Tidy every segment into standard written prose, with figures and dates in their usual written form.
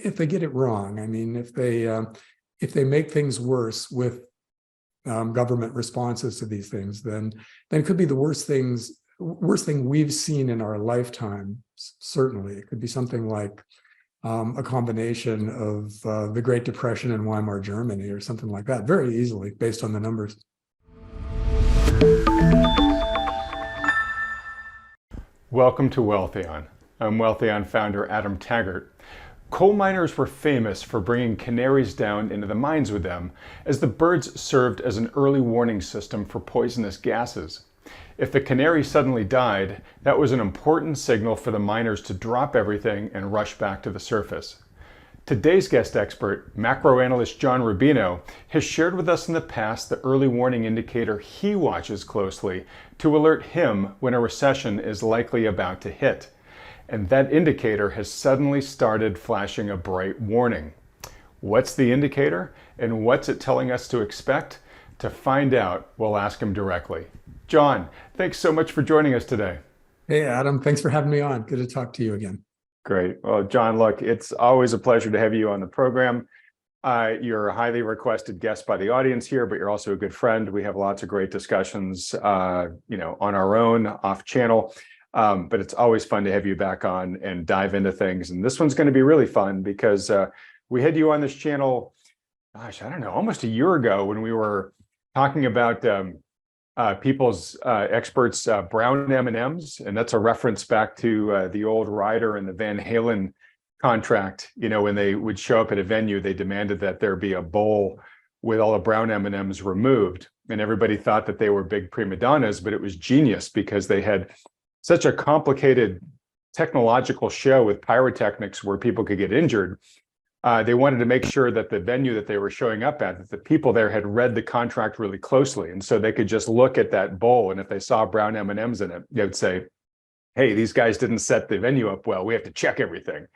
if they get it wrong. I mean, if they make things worse with government responses to these things, then it could be the worst thing we've seen in our lifetime. Certainly, it could be something like a combination of the Great Depression in Weimar Germany or something like that, very easily based on the numbers. Welcome to Wealthion. I'm Wealthion founder Adam Taggart. Coal miners were famous for bringing canaries down into the mines with them, as the birds served as an early warning system for poisonous gases. If the canary suddenly died, that was an important signal for the miners to drop everything and rush back to the surface. Today's guest expert, macro analyst John Rubino, has shared with us in the past the early warning indicator he watches closely to alert him when a recession is likely about to hit. And that indicator has suddenly started flashing a bright warning. What's the indicator, and what's it telling us to expect? To find out, we'll ask him directly. John, thanks so much for joining us today. Hey, Adam, thanks for having me on. Good to talk to you again. Great. Well, John, look, it's always a pleasure to have you on the program. You're a highly requested guest by the audience here, but you're also a good friend. We have lots of great discussions, on our own, off channel. But it's always fun to have you back on and dive into things. And this one's going to be really fun because we had you on this channel, gosh, I don't know, almost a year ago when we were talking about people's experts' brown M&Ms, and that's a reference back to the old Ryder and the Van Halen contract. When they would show up at a venue, they demanded that there be a bowl with all the brown M&Ms removed, and everybody thought that they were big prima donnas, but it was genius because they had such a complicated technological show with pyrotechnics where people could get injured. They wanted to make sure that the venue that they were showing up at, that the people there had read the contract really closely. And so they could just look at that bowl, and if they saw brown M&Ms in it, they would say, hey, these guys didn't set the venue up well. We have to check everything.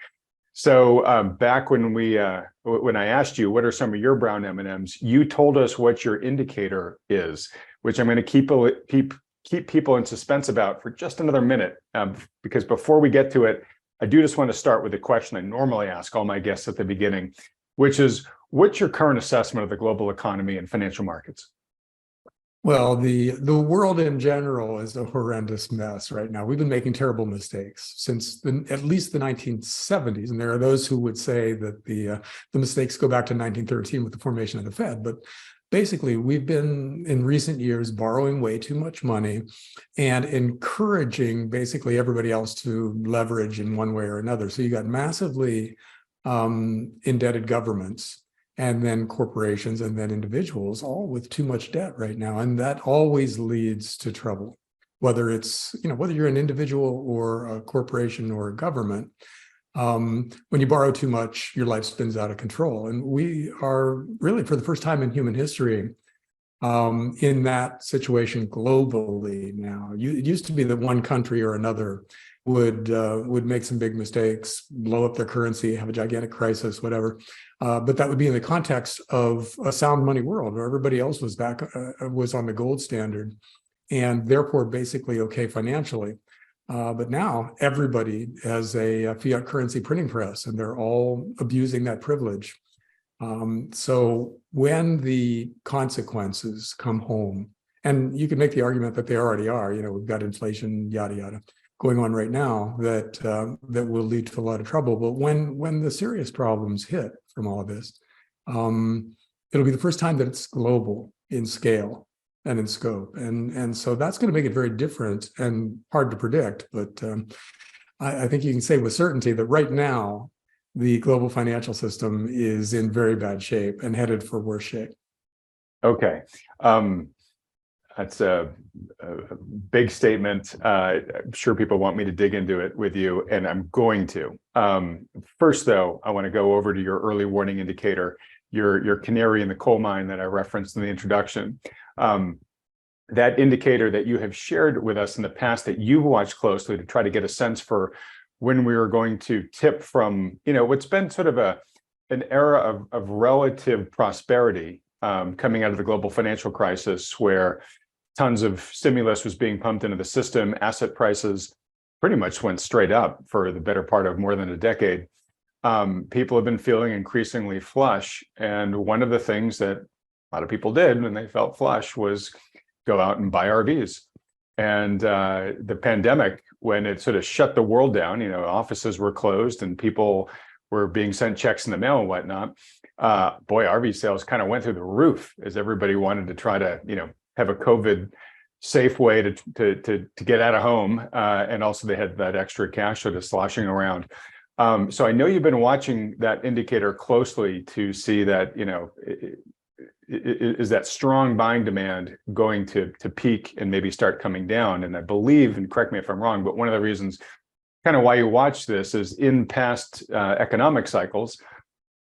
So back when I asked you, what are some of your brown M&Ms, you told us what your indicator is, which I'm going to keep people in suspense about for just another minute, because before we get to it, I do just want to start with a question I normally ask all my guests at the beginning, which is, what's your current assessment of the global economy and financial markets? Well, the world in general is a horrendous mess right now. We've been making terrible mistakes since at least the 1970s, and there are those who would say that the mistakes go back to 1913 with the formation of the Fed, but basically, we've been, in recent years, borrowing way too much money and encouraging basically everybody else to leverage in one way or another. So you got massively indebted governments, and then corporations, and then individuals, all with too much debt right now. And that always leads to trouble, whether you're an individual or a corporation or a government. When you borrow too much, your life spins out of control. And we are really, for the first time in human history, in that situation globally now. It used to be that one country or another would make some big mistakes, blow up their currency, have a gigantic crisis, whatever. But that would be in the context of a sound money world where everybody else was on the gold standard, and therefore basically okay financially. But now everybody has a fiat currency printing press, and they're all abusing that privilege. So when the consequences come home, and you can make the argument that they already are, we've got inflation, yada, yada, going on right now that will lead to a lot of trouble. But when the serious problems hit from all of this, it'll be the first time that it's global in scale and in scope. And so that's going to make it very different and hard to predict. But I think you can say with certainty that right now, the global financial system is in very bad shape and headed for worse shape. Okay. That's a big statement. I'm sure people want me to dig into it with you, and I'm going to. First, though, I want to go over to your early warning indicator, your canary in the coal mine that I referenced in the introduction. That indicator that you have shared with us in the past that you've watched closely to try to get a sense for when we were going to tip from, what's been sort of an era of relative prosperity coming out of the global financial crisis, where tons of stimulus was being pumped into the system. Asset prices pretty much went straight up for the better part of more than a decade. people have been feeling increasingly flush. And one of the things that a lot of people did when they felt flush was go out and buy RVs. And the pandemic, when it sort of shut the world down, offices were closed and people were being sent checks in the mail and whatnot. Boy, RV sales kind of went through the roof as everybody wanted to try to, have a COVID safe way to get out of home. And also they had that extra cash sort of sloshing around. So I know you've been watching that indicator closely to see that, is that strong buying demand going to peak and maybe start coming down? And I believe, and correct me if I'm wrong, but one of the reasons kind of why you watch this is in past economic cycles,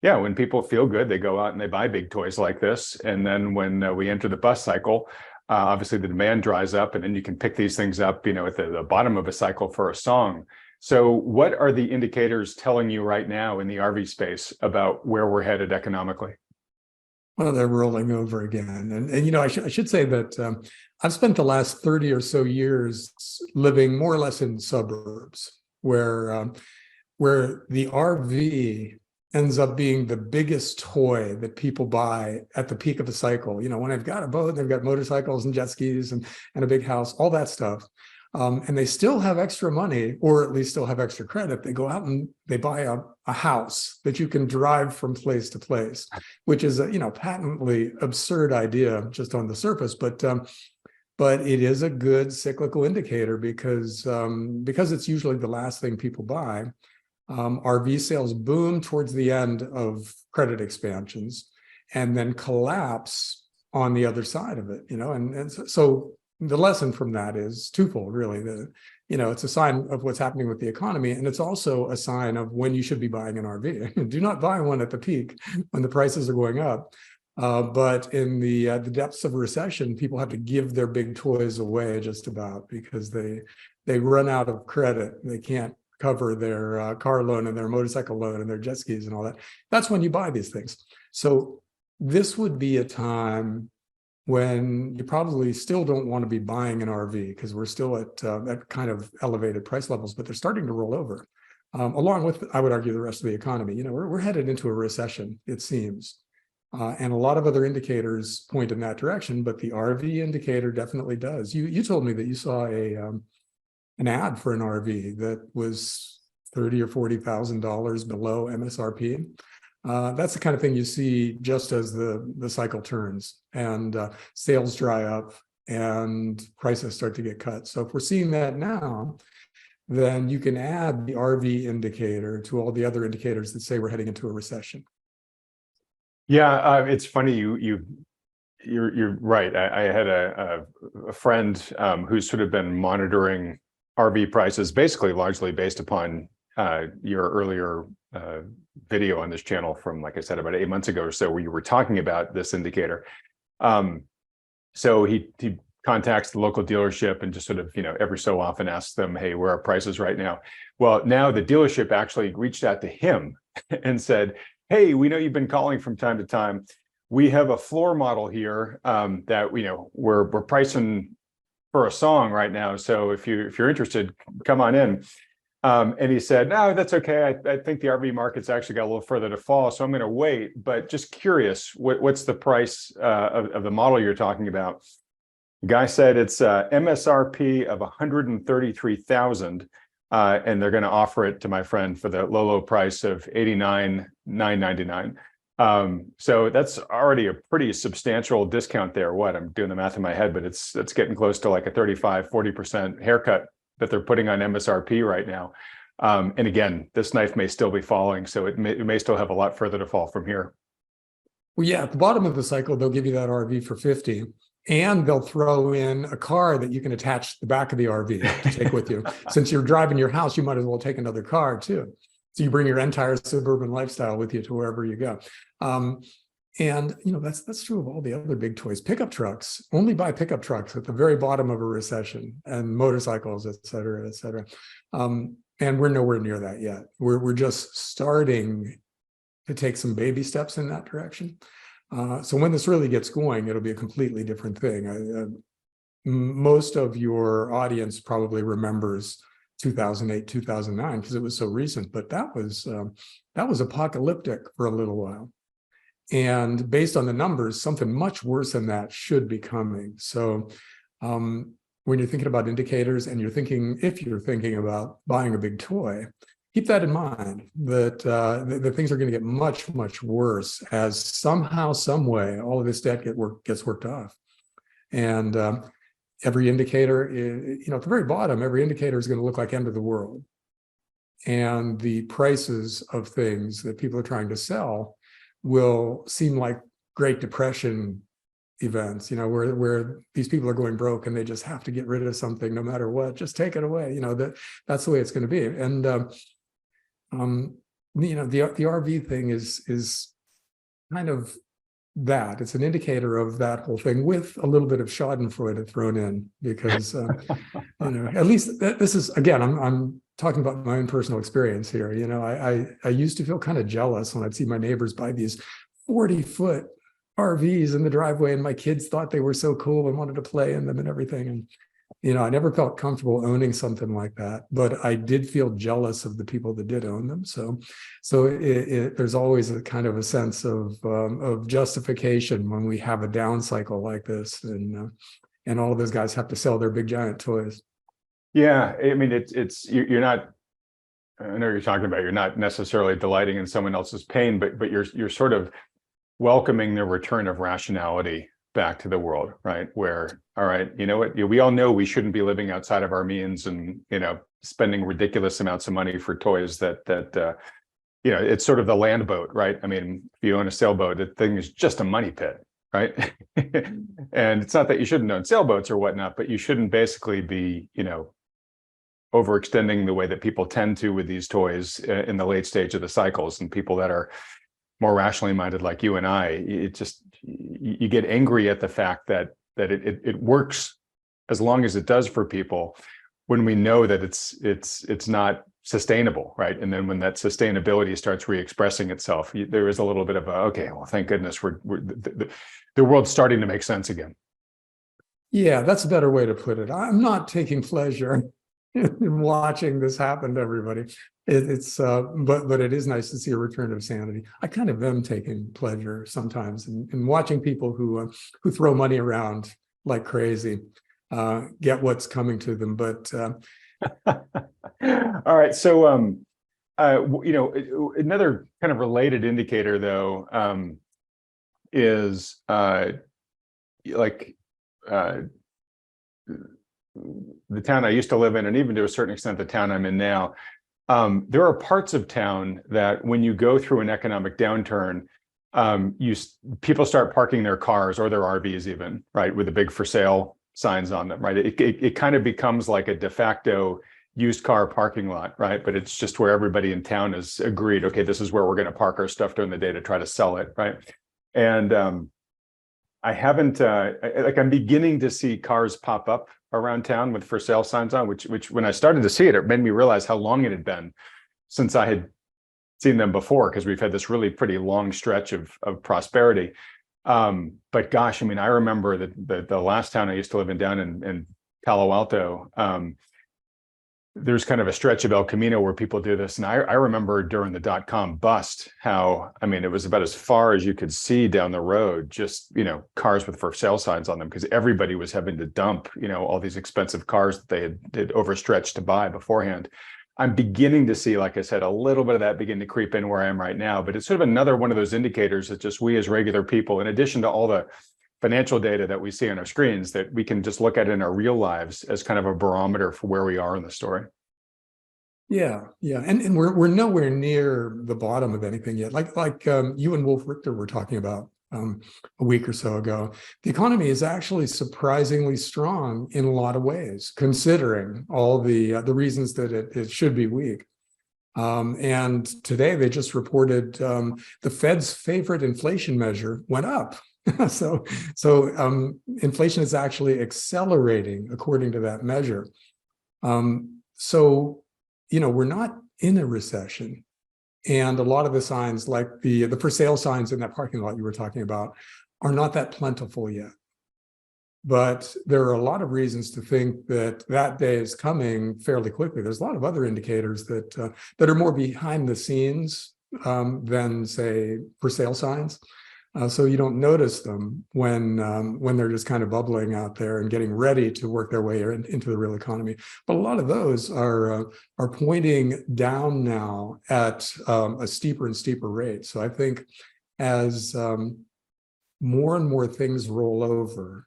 when people feel good, they go out and they buy big toys like this. And then when we enter the bust cycle, obviously the demand dries up, and then you can pick these things up, at the bottom of a cycle for a song. So what are the indicators telling you right now in the RV space about where we're headed economically? Well, they're rolling over again. And I should say that I've spent the last 30 or so years living more or less in suburbs where the RV ends up being the biggest toy that people buy at the peak of a cycle. When they've got a boat, they've got motorcycles and jet skis and a big house, all that stuff. And they still have extra money, or at least still have extra credit. They go out and they buy a house that you can drive from place to place, which is a patently absurd idea just on the surface. But it is a good cyclical indicator because it's usually the last thing people buy. RV sales boom towards the end of credit expansions and then collapse on the other side of it, and so the lesson from that is twofold, really. It's a sign of what's happening with the economy, and it's also a sign of when you should be buying an RV. Do not buy one at the peak when the prices are going up. But in the depths of a recession, people have to give their big toys away just about because they run out of credit. They can't cover their car loan and their motorcycle loan and their jet skis and all that. That's when you buy these things. So this would be a time when you probably still don't want to be buying an RV because we're still at kind of elevated price levels, but they're starting to roll over, along with, I would argue, the rest of the economy. We're headed into a recession, it seems, and a lot of other indicators point in that direction, but the RV indicator definitely does. You told me that you saw an ad for an RV that was $30,000 or $40,000 below MSRP. That's the kind of thing you see just as the cycle turns and sales dry up and prices start to get cut. So if we're seeing that now, then you can add the RV indicator to all the other indicators that say we're heading into a recession. Yeah, it's funny. You're right. I had a friend who's sort of been monitoring RV prices, basically largely based upon your earlier video on this channel from, like I said, about 8 months ago or so, where you were talking about this indicator. So he contacts the local dealership and just sort of, every so often asks them, hey, where are prices right now? Well, now the dealership actually reached out to him and said, hey, we know you've been calling from time to time. We have a floor model here that we're pricing for a song right now. So if you're interested, come on in. And he said, no, that's okay. I think the RV market's actually got a little further to fall, so I'm going to wait. But just curious, what's the price of the model you're talking about? The guy said it's MSRP of $133,000, and they're going to offer it to my friend for the low price of $89,999. So that's already a pretty substantial discount there. I'm doing the math in my head, but it's getting close to like a 35-40% haircut that they're putting on MSRP right now. And again, this knife may still be falling, so it may still have a lot further to fall from here. Well, yeah, at the bottom of the cycle, they'll give you that RV for $50,000, and they'll throw in a car that you can attach the back of the RV to take with you. Since you're driving your house, you might as well take another car too. So you bring your entire suburban lifestyle with you to wherever you go. And that's true of all the other big toys. Pickup trucks, only buy pickup trucks at the very bottom of a recession, and motorcycles, et cetera, et cetera. And we're nowhere near that yet. We're just starting to take some baby steps in that direction. So when this really gets going, it'll be a completely different thing. Most of your audience probably remembers 2008, 2009, because it was so recent. But that was apocalyptic for a little while. And based on the numbers, something much worse than that should be coming. So when you're thinking about indicators and if you're thinking about buying a big toy, keep that in mind, that the things are going to get much, much worse as somehow, some way, all of this debt gets worked off. And every indicator, at the very bottom, every indicator is going to look like end of the world. And the prices of things that people are trying to sell will seem like Great Depression events, where these people are going broke and they just have to get rid of something no matter what, just take it away. That's the way it's going to be. And the RV thing is kind of that. It's an indicator of that whole thing, with a little bit of Schadenfreude thrown in, because at least this is, again, I'm talking about my own personal experience here. I used to feel kind of jealous when I'd see my neighbors buy these 40-foot RVs in the driveway, and my kids thought they were so cool and wanted to play in them and everything. And I never felt comfortable owning something like that, but I did feel jealous of the people that did own them. So there's always a kind of a sense of justification when we have a down cycle like this, and all of those guys have to sell their big giant toys. Yeah, I mean, you're not. I know you're talking about, you're not necessarily delighting in someone else's pain, but you're sort of welcoming the return of rationality back to the world, right? Where, all right, you know what? We all know we shouldn't be living outside of our means, and spending ridiculous amounts of money for toys that it's sort of the land boat, right? I mean, if you own a sailboat, the thing is just a money pit, right? And it's not that you shouldn't own sailboats or whatnot, but you shouldn't basically be, overextending the way that people tend to with these toys in the late stage of the cycles. And people that are more rationally minded like you and I, you get angry at the fact that it works as long as it does for people, when we know that it's not sustainable, right? And then when that sustainability starts re-expressing itself, there is a little bit of okay, well, thank goodness the world's starting to make sense again. Yeah, that's a better way to put it. I'm not taking pleasure in watching this happen to everybody. But it is nice to see a return of sanity. I kind of am taking pleasure sometimes in watching people who throw money around like crazy get what's coming to them. But all right, so another kind of related indicator though is the town I used to live in, and even to a certain extent the town I'm in now. There are parts of town that when you go through an economic downturn, people start parking their cars or their RVs even, right, with the big for sale signs on them, right? It kind of becomes like a de facto used car parking lot, right? But it's just where everybody in town has agreed, okay, this is where we're going to park our stuff during the day to try to sell it, right? And I haven't, I'm beginning to see cars pop up around town with for sale signs on, which when I started to see it, it made me realize how long it had been since I had seen them before, because we've had this really pretty long stretch of prosperity. But gosh, I mean, I remember that the last town I used to live in down in Palo Alto, there's kind of a stretch of El Camino where people do this. And I remember during the .com bust how, I mean, it was about as far as you could see down the road, just, cars with for sale signs on them, because everybody was having to dump, all these expensive cars that they had overstretched to buy beforehand. I'm beginning to see, like I said, a little bit of that begin to creep in where I am right now, but it's sort of another one of those indicators that just we as regular people, in addition to all the financial data that we see on our screens, that we can just look at in our real lives as kind of a barometer for where we are in the story. Yeah. And we're nowhere near the bottom of anything yet. Like you and Wolf Richter were talking about a week or so ago. The economy is actually surprisingly strong in a lot of ways, considering all the reasons that it should be weak. And today they just reported the Fed's favorite inflation measure went up. So inflation is actually accelerating according to that measure. So we're not in a recession, and a lot of the signs, like the for sale signs in that parking lot you were talking about, are not that plentiful yet. But there are a lot of reasons to think that that day is coming fairly quickly. There's a lot of other indicators that are more behind the scenes than, say, for sale signs. So you don't notice them when they're just kind of bubbling out there and getting ready to work their way into the real economy. But a lot of those are pointing down now at a steeper and steeper rate. So I think as more and more things roll over,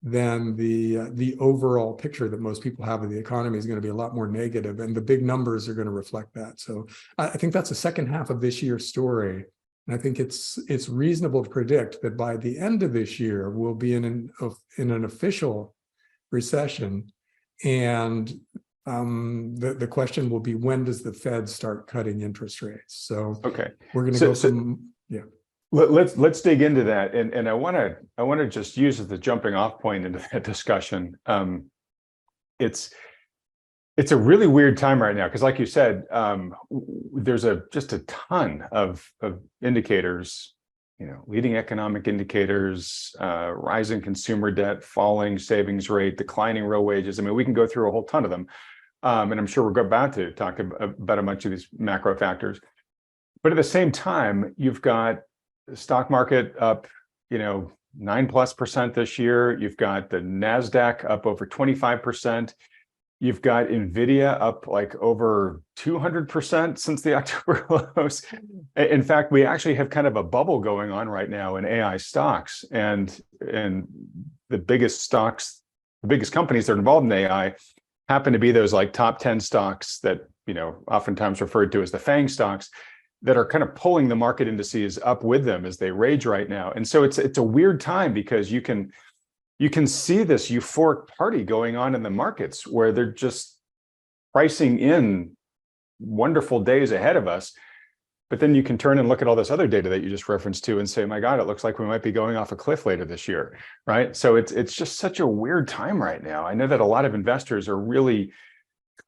then the overall picture that most people have of the economy is going to be a lot more negative, and the big numbers are going to reflect that. So I think that's the second half of this year's story. And I think it's reasonable to predict that by the end of this year, we'll be in an official recession. And the question will be, when does the Fed start cutting interest rates? So okay, we're going to go from, yeah. Let's dig into that, and I want to just use as the jumping off point into that discussion. It's a really weird time right now because, like you said, there's just a ton of indicators, leading economic indicators, rising consumer debt, falling savings rate, declining real wages. I mean, we can go through a whole ton of them, and I'm sure we're about to talk about a bunch of these macro factors. But at the same time, you've got the stock market up, 9+% this year. You've got the NASDAQ up over 25%. You've got NVIDIA up like over 200% since the October lows. In fact, we actually have kind of a bubble going on right now in AI stocks, and the biggest companies that are involved in AI happen to be those like top 10 stocks that, oftentimes referred to as the FANG stocks, that are kind of pulling the market indices up with them as they rage right now. And so it's a weird time because you can see this euphoric party going on in the markets where they're just pricing in wonderful days ahead of us. But then you can turn and look at all this other data that you just referenced to and say, my God, it looks like we might be going off a cliff later this year, right? So it's just such a weird time right now. I know that a lot of investors are really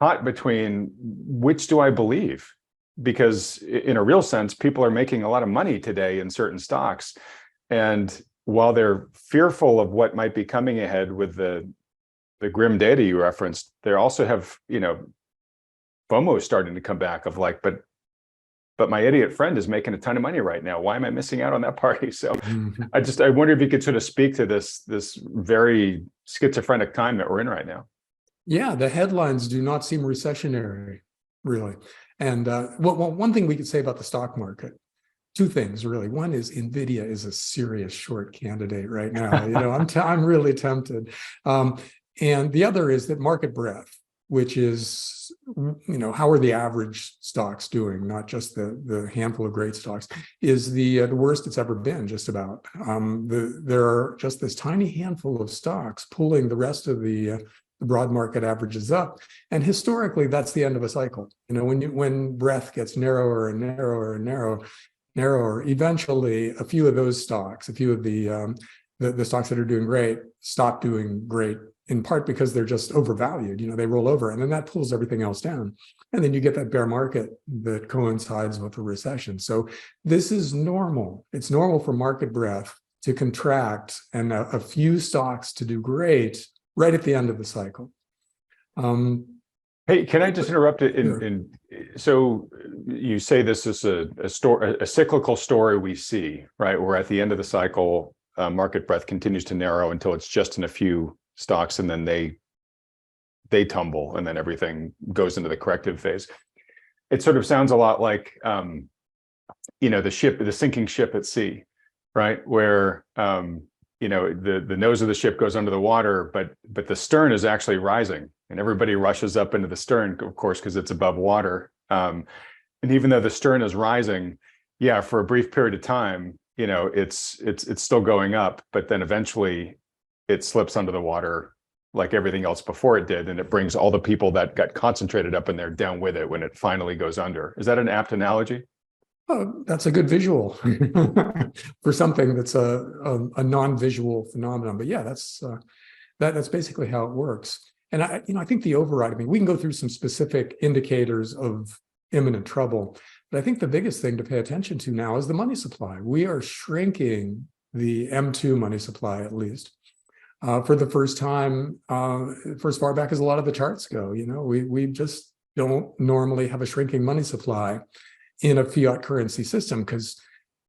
caught between, which do I believe? Because in a real sense, people are making a lot of money today in certain stocks. And while they're fearful of what might be coming ahead with the grim data you referenced, they also have, FOMO starting to come back of like, but my idiot friend is making a ton of money right now. Why am I missing out on that party? So I wonder if you could sort of speak to this very schizophrenic time that we're in right now. Yeah, the headlines do not seem recessionary, really. And one thing we could say about the stock market, two things really. One is NVIDIA is a serious short candidate right now. I'm really tempted. And the other is that market breadth, which is, how are the average stocks doing, not just the handful of great stocks, is the worst it's ever been, just about. There are just this tiny handful of stocks pulling the rest of the broad market averages up. And historically, that's the end of a cycle. When breadth gets narrower and narrower and narrower, eventually a few of those stocks, a few of the stocks that are doing great, stop doing great, in part because they're just overvalued. They roll over, and then that pulls everything else down. And then you get that bear market that coincides with the recession. So this is normal. It's normal for market breadth to contract and a few stocks to do great right at the end of the cycle. Hey, can I just interrupt it? Sure. So you say this is a cyclical story we see, right? Where at the end of the cycle, market breadth continues to narrow until it's just in a few stocks, and then they tumble, and then everything goes into the corrective phase. It sort of sounds a lot like, the sinking ship at sea, right? Where the nose of the ship goes under the water, but the stern is actually rising, and everybody rushes up into the stern, of course, because it's above water. And even though the stern is rising, for a brief period of time, it's still going up, but then eventually it slips under the water like everything else before it did, and it brings all the people that got concentrated up in there down with it when it finally goes under. Is that an apt analogy? Oh, that's a good visual for something that's a non-visual phenomenon. But yeah, that's basically how it works. And I think the override, we can go through some specific indicators of imminent trouble, but I think the biggest thing to pay attention to now is the money supply. We are shrinking the M2 money supply, at least. for the first time, for as far back as a lot of the charts go. We just don't normally have a shrinking money supply in a fiat currency system, because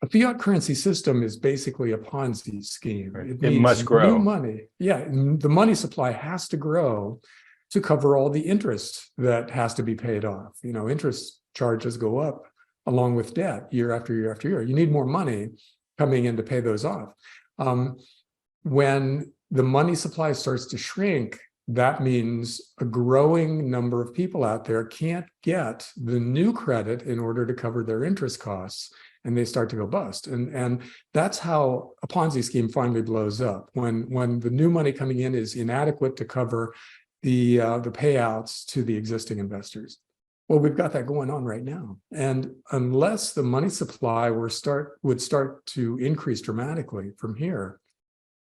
a fiat currency system is basically a Ponzi scheme. Right. It needs must grow. New money. Yeah, the money supply has to grow to cover all the interest that has to be paid off. Interest charges go up along with debt year after year after year. You need more money coming in to pay those off. When the money supply starts to shrink, that means a growing number of people out there can't get the new credit in order to cover their interest costs, and they start to go bust. And that's how a Ponzi scheme finally blows up, when the new money coming in is inadequate to cover the payouts to the existing investors. Well, we've got that going on right now. And unless the money supply would start to increase dramatically from here,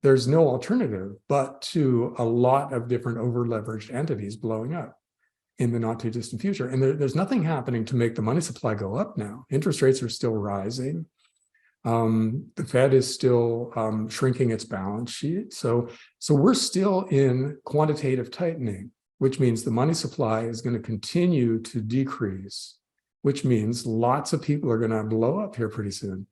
there's no alternative but to a lot of different over-leveraged entities blowing up in the not too distant future. And there's nothing happening to make the money supply go up now. Interest rates are still rising. The Fed is still shrinking its balance sheet. So we're still in quantitative tightening, which means the money supply is going to continue to decrease, which means lots of people are going to blow up here pretty soon.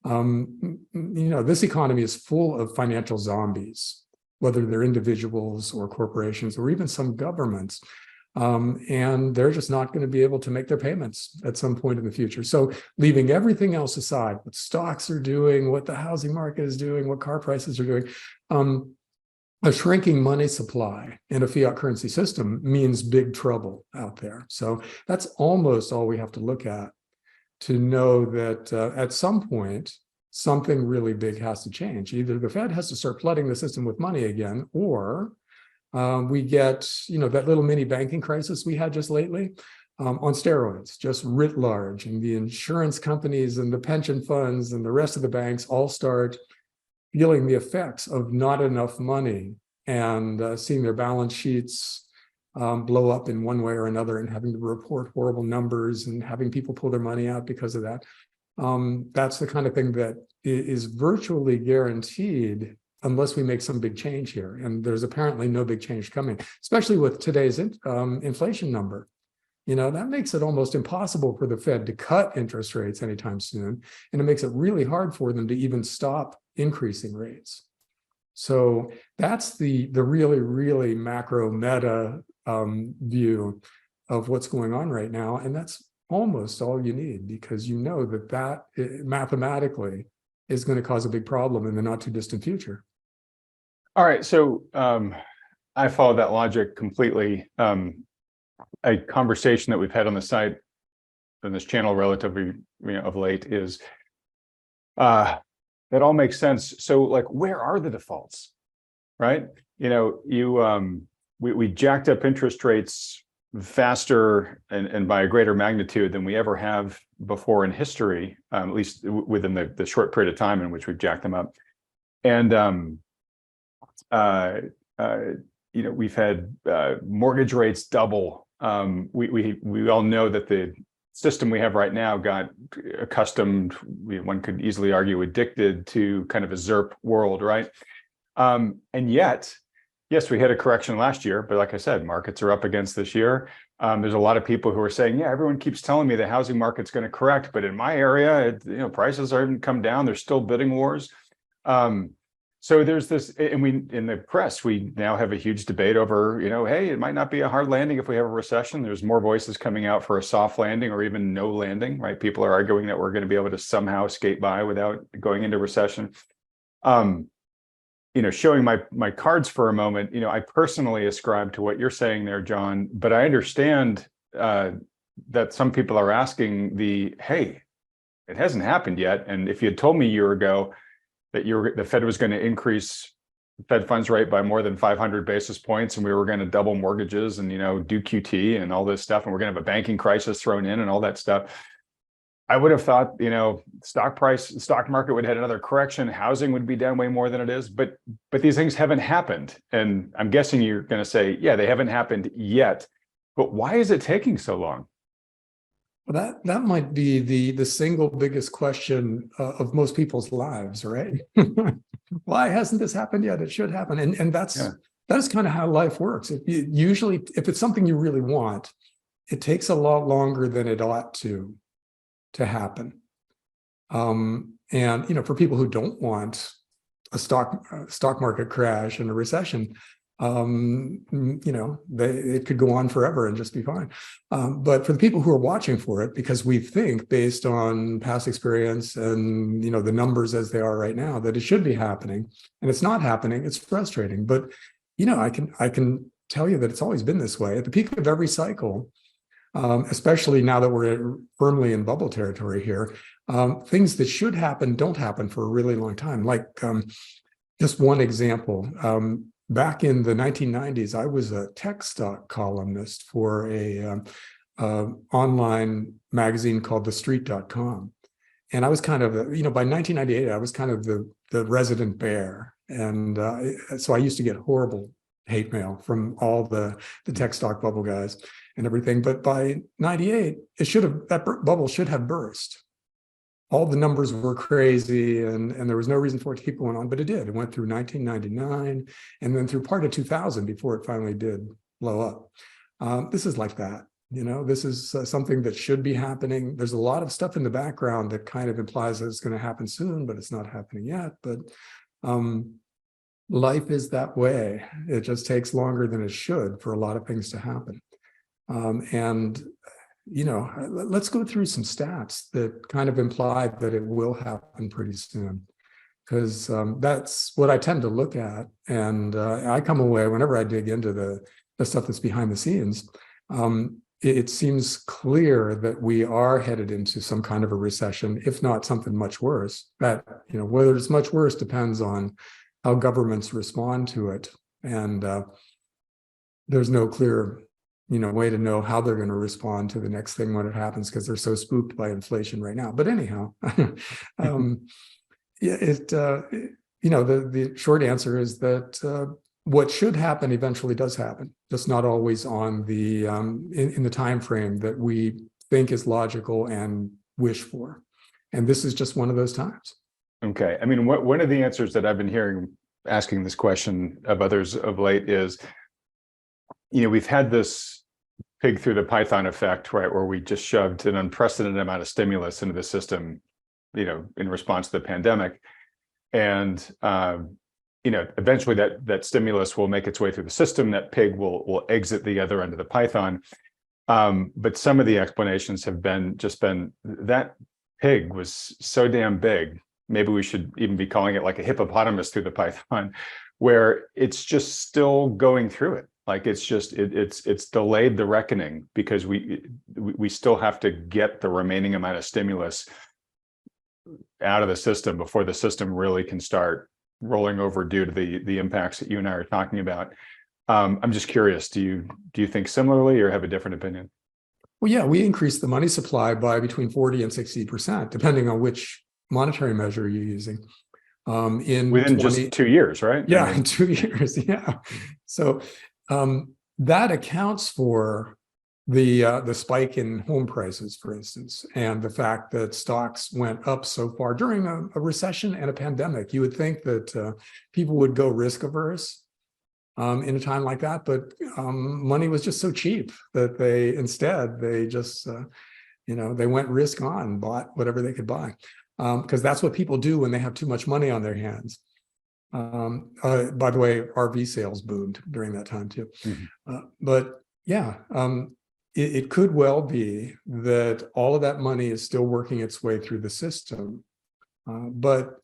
This economy is full of financial zombies, whether they're individuals or corporations or even some governments. And they're just not going to be able to make their payments at some point in the future. So leaving everything else aside, what stocks are doing, what the housing market is doing, what car prices are doing, a shrinking money supply in a fiat currency system means big trouble out there. So that's almost all we have to look at to know that at some point, something really big has to change. Either the Fed has to start flooding the system with money again, or we get, that little mini banking crisis we had just lately on steroids, just writ large. And the insurance companies and the pension funds and the rest of the banks all start feeling the effects of not enough money and seeing their balance sheets blow up in one way or another and having to report horrible numbers and having people pull their money out because of that. That's the kind of thing that is virtually guaranteed unless we make some big change here. And there's apparently no big change coming, especially with today's inflation number. That makes it almost impossible for the Fed to cut interest rates anytime soon. And it makes it really hard for them to even stop increasing rates. So that's the really, really macro meta view of what's going on right now. And that's almost all you need, because that mathematically is going to cause a big problem in the not too distant future. All right. So I follow that logic completely. A conversation that we've had on the site on this channel relatively of late is that all makes sense. So where are the defaults, right? We jacked up interest rates faster and by a greater magnitude than we ever have before in history, at least within the short period of time in which we've jacked them up. And we've had mortgage rates double. We all know that the system we have right now got accustomed, one could easily argue addicted to kind of a ZERP world, right? And yet, yes, we had a correction last year, but like I said, markets are up against this year. There's a lot of people who are saying, yeah, everyone keeps telling me the housing market's going to correct, but in my area, prices haven't come down. There's still bidding wars. So there's this, and in the press, we now have a huge debate over, hey, it might not be a hard landing if we have a recession. There's more voices coming out for a soft landing or even no landing, right? People are arguing that we're going to be able to somehow skate by without going into recession. Showing my cards for a moment, I personally ascribe to what you're saying there, John, but I understand that some people are asking hey, it hasn't happened yet. And if you had told me a year ago that the Fed was going to increase Fed funds rate by more than 500 basis points, and we were going to double mortgages and, do QT and all this stuff, and we're going to have a banking crisis thrown in and all that stuff, I would have thought, stock market would have had another correction. Housing would be down way more than it is, but these things haven't happened. And I'm guessing you're going to say, yeah, they haven't happened yet, but why is it taking so long? Well, that might be the single biggest question of most people's lives, right? why hasn't this happened yet? It should happen. And Yeah. that's kind of how life works. Usually, if it's something you really want, it takes a lot longer than it ought to happen. And for people who don't want a stock market crash and a recession, it could go on forever and just be fine. But for the people who are watching for it, because we think based on past experience and the numbers as they are right now that it should be happening, and it's not happening, it's frustrating. But I can tell you that it's always been this way. At the peak of every cycle, especially now that we're firmly in bubble territory here, things that should happen don't happen for a really long time. Like just one example, back in the 1990s, I was a tech stock columnist for a online magazine called TheStreet.com. And I was kind of, by 1998, I was kind of the resident bear. And so I used to get horrible hate mail from all the tech stock bubble guys and everything. But by 98, that bubble should have burst. All the numbers were crazy and there was no reason for it to keep going on, but it did. It went through 1999 and then through part of 2000 before it finally did blow up. This is like that. This is something that should be happening. There's a lot of stuff in the background that kind of implies that it's going to happen soon, but it's not happening yet. But life is that way. It just takes longer than it should for a lot of things to happen. Let's go through some stats that kind of imply that it will happen pretty soon, because that's what I tend to look at. And I come away, whenever I dig into the stuff that's behind the scenes, it seems clear that we are headed into some kind of a recession, if not something much worse. That, whether it's much worse depends on how governments respond to it. And there's no clear way to know how they're going to respond to the next thing when it happens, because they're so spooked by inflation right now. But anyhow, the short answer is that what should happen eventually does happen, just not always on the in the time frame that we think is logical and wish for. And this is just one of those times. Okay. I mean, one of the answers that I've been hearing asking this question of others of late is, we've had this pig through the python effect, right, where we just shoved an unprecedented amount of stimulus into the system, in response to the pandemic. And, eventually that stimulus will make its way through the system. That pig will exit the other end of the python. But some of the explanations have been that pig was so damn big. Maybe we should even be calling it like a hippopotamus through the python, where it's just still going through it. Like it's delayed the reckoning because we still have to get the remaining amount of stimulus out of the system before the system really can start rolling over due to the impacts that you and I are talking about. I'm just curious, do you think similarly or have a different opinion? Well, yeah, we increased the money supply by between 40 and 60%, depending on which monetary measure you're using. Within just 2 years, right? Yeah, in 2 years. Yeah. So that accounts for the spike in home prices, for instance, and the fact that stocks went up so far during a recession and a pandemic. You would think that people would go risk averse in a time like that, but money was just so cheap that they just they went risk on, bought whatever they could buy, because that's what people do when they have too much money on their hands. By the way, RV sales boomed during that time too. Mm-hmm. But yeah, it could well be that all of that money is still working its way through the system. But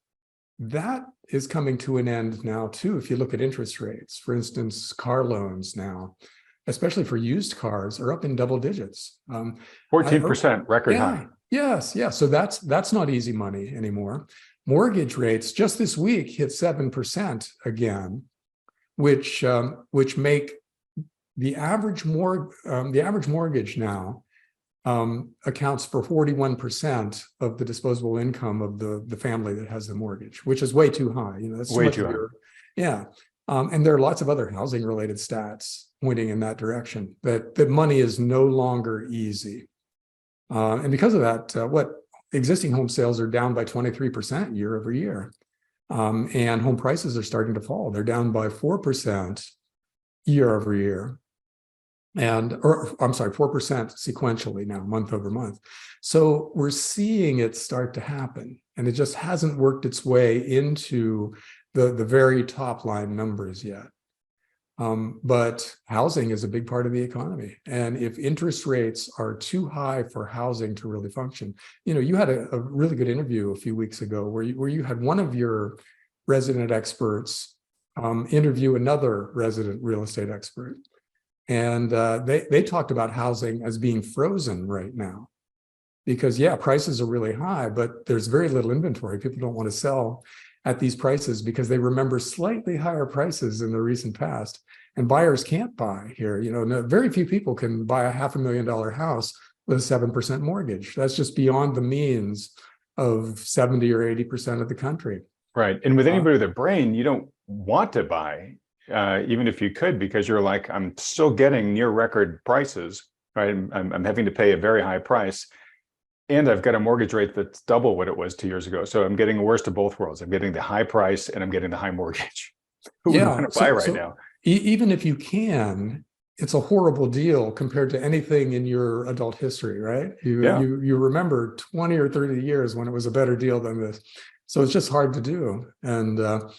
that is coming to an end now too. If you look at interest rates, for instance, car loans now, especially for used cars, are up in double digits. 14% record high. Yes. So that's not easy money anymore. Mortgage rates just this week hit 7% again, which make the average mortgage now accounts for 41% of the disposable income of the family that has the mortgage, which is way too high. That's way too high. Yeah. And there are lots of other housing related stats pointing in that direction, that money is no longer easy. And because of that, existing home sales are down by 23% year over year. And home prices are starting to fall. They're down by 4% year over year. Or I'm sorry, 4% sequentially now, month over month. So we're seeing it start to happen, and it just hasn't worked its way into the very top line numbers yet. But housing is a big part of the economy. And if interest rates are too high for housing to really function, you had a really good interview a few weeks ago where you had one of your resident experts interview another resident real estate expert. And they talked about housing as being frozen right now because, yeah, prices are really high, but there's very little inventory. People don't want to sell at these prices because they remember slightly higher prices in the recent past, and buyers can't buy here. Very few people can buy a $500,000 house with a 7% mortgage. That's just beyond the means of 70 or 80% of the country. Right. And with anybody with a brain, you don't want to buy, even if you could, because you're like, I'm still getting near record prices, right? I'm having to pay a very high price. And I've got a mortgage rate that's double what it was 2 years ago. So I'm getting the worst of both worlds. I'm getting the high price and I'm getting the high mortgage. Who would want to buy right now? Even if you can, it's a horrible deal compared to anything in your adult history, right? You remember 20 or 30 years when it was a better deal than this. So it's just hard to do. And, that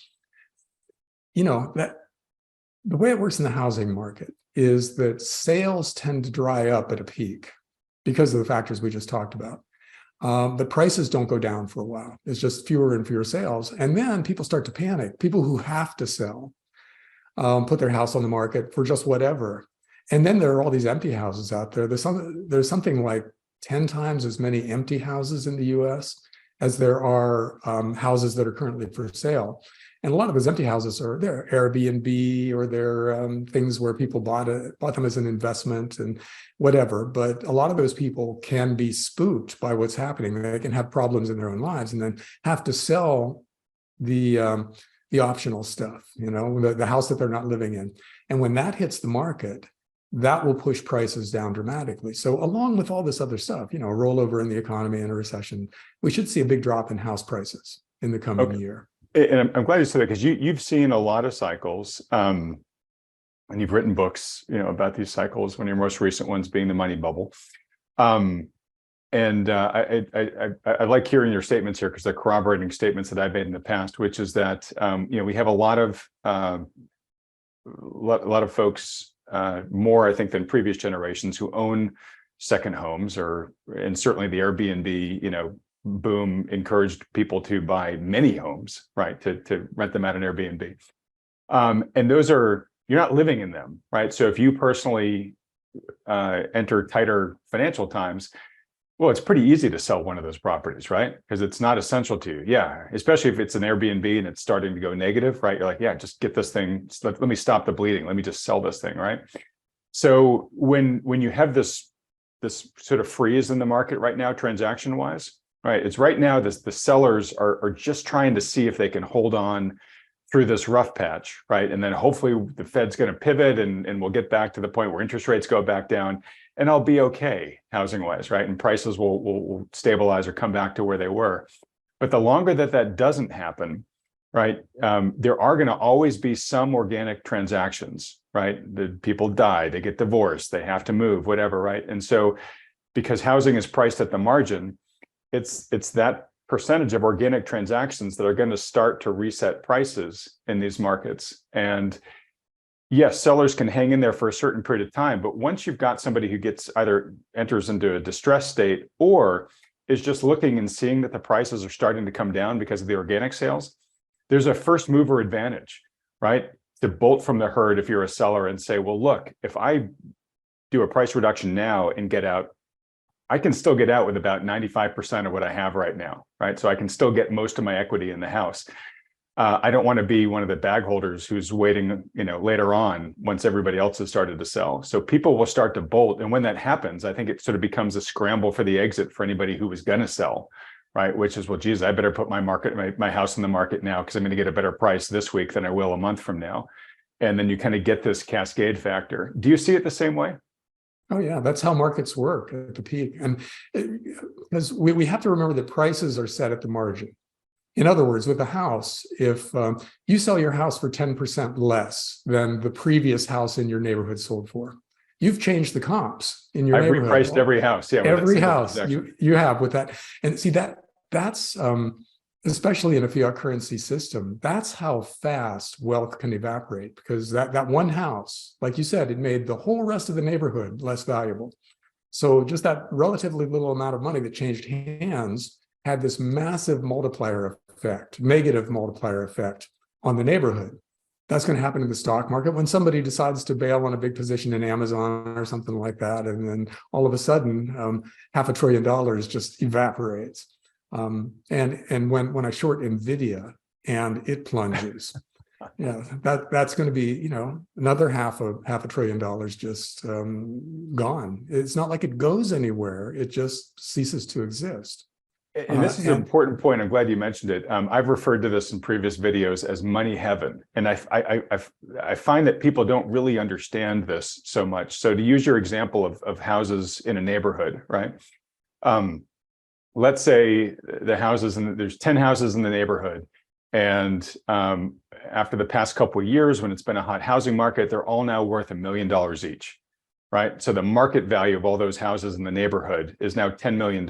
the way it works in the housing market is that sales tend to dry up at a peak because of the factors we just talked about. But prices don't go down for a while. It's just fewer and fewer sales. And then people start to panic. People who have to sell put their house on the market for just whatever. And then there are all these empty houses out there. There's something like 10 times as many empty houses in the US as there are houses that are currently for sale. And a lot of those empty houses they're Airbnb, or they're things where people bought them as an investment and whatever. But a lot of those people can be spooked by what's happening. They can have problems in their own lives and then have to sell the optional stuff, the house that they're not living in. And when that hits the market, that will push prices down dramatically. So along with all this other stuff, a rollover in the economy and a recession, we should see a big drop in house prices in the coming year. And I'm glad you said that, because you've seen a lot of cycles, and you've written books, about these cycles. One of your most recent ones being the money bubble. I like hearing your statements here because they're corroborating statements that I've made in the past, which is that we have a lot of folks, more I think than previous generations, who own second homes, and certainly the Airbnb, boom encouraged people to buy many homes, right? To rent them out on Airbnb. And those you're not living in them, right? So if you personally enter tighter financial times, well, it's pretty easy to sell one of those properties, right? Because it's not essential to you. Yeah, especially if it's an Airbnb and it's starting to go negative, right? You're like, yeah, just get this thing. Let me stop the bleeding. Let me just sell this thing, right? So when you have this sort of freeze in the market right now, transaction-wise, right? It's right now the sellers are just trying to see if they can hold on through this rough patch, right? And then hopefully the Fed's going to pivot and we'll get back to the point where interest rates go back down, and I'll be okay housing-wise, right? And prices will stabilize or come back to where they were. But the longer that doesn't happen, right, there are going to always be some organic transactions, right? The people die, they get divorced, they have to move, whatever, right? And so because housing is priced at the margin, it's that percentage of organic transactions that are going to start to reset prices in these markets. And yes, sellers can hang in there for a certain period of time, but once you've got somebody who either enters into a distressed state or is just looking and seeing that the prices are starting to come down because of the organic sales, there's a first mover advantage, right? To bolt from the herd if you're a seller and say, well, look, if I do a price reduction now and get out, I can still get out with about 95% of what I have right now, right? So I can still get most of my equity in the house. I don't want to be one of the bag holders who's waiting, later on once everybody else has started to sell. So people will start to bolt. And when that happens, I think it sort of becomes a scramble for the exit for anybody who was going to sell, right? Which is, well, geez, I better put my house in the market now because I'm going to get a better price this week than I will a month from now. And then you kind of get this cascade factor. Do you see it the same way? Oh, yeah, that's how markets work at the peak. And because we have to remember that prices are set at the margin. In other words, with a house, if you sell your house for 10% less than the previous house in your neighborhood sold for, you've changed the comps in your I've neighborhood. repriced every house. Yeah. with that Every single house transaction. you have with that. And see that's especially in a fiat currency system, that's how fast wealth can evaporate, because that one house, like you said, it made the whole rest of the neighborhood less valuable. So just that relatively little amount of money that changed hands had this massive multiplier effect, negative multiplier effect on the neighborhood. That's going to happen in the stock market when somebody decides to bail on a big position in Amazon or something like that. And then all of a sudden, $500 billion just evaporates. And when I short NVIDIA and it plunges, yeah, that's going to be, another $500 billion just gone. It's not like it goes anywhere. It just ceases to exist. And this is an important point. I'm glad you mentioned it. I've referred to this in previous videos as money heaven. And I find that people don't really understand this so much. So to use your example of houses in a neighborhood, right? Let's say there's 10 houses in the neighborhood. And after the past couple of years, when it's been a hot housing market, they're all now worth $1 million each, right? So the market value of all those houses in the neighborhood is now $10 million.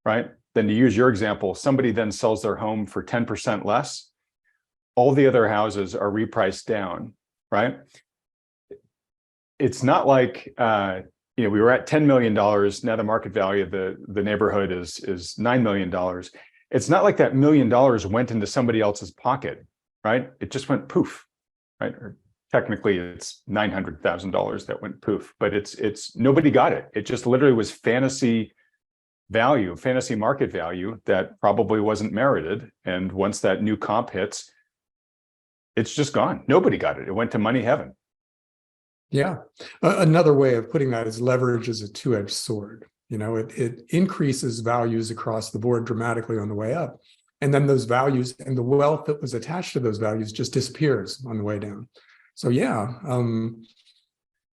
Right? Then to use your example, somebody then sells their home for 10% less. All the other houses are repriced down, right? It's not like, we were at $10 million. Now the market value of the neighborhood is $9 million. It's not like that $1 million went into somebody else's pocket, right? It just went poof, right? Or technically it's $900,000 that went poof, but it's nobody got it. It just literally was fantasy market value that probably wasn't merited. And once that new comp hits, it's just gone. Nobody got it. It went to money heaven. Yeah. Another way of putting that is leverage is a two-edged sword. It increases values across the board dramatically on the way up. And then those values and the wealth that was attached to those values just disappears on the way down. So yeah,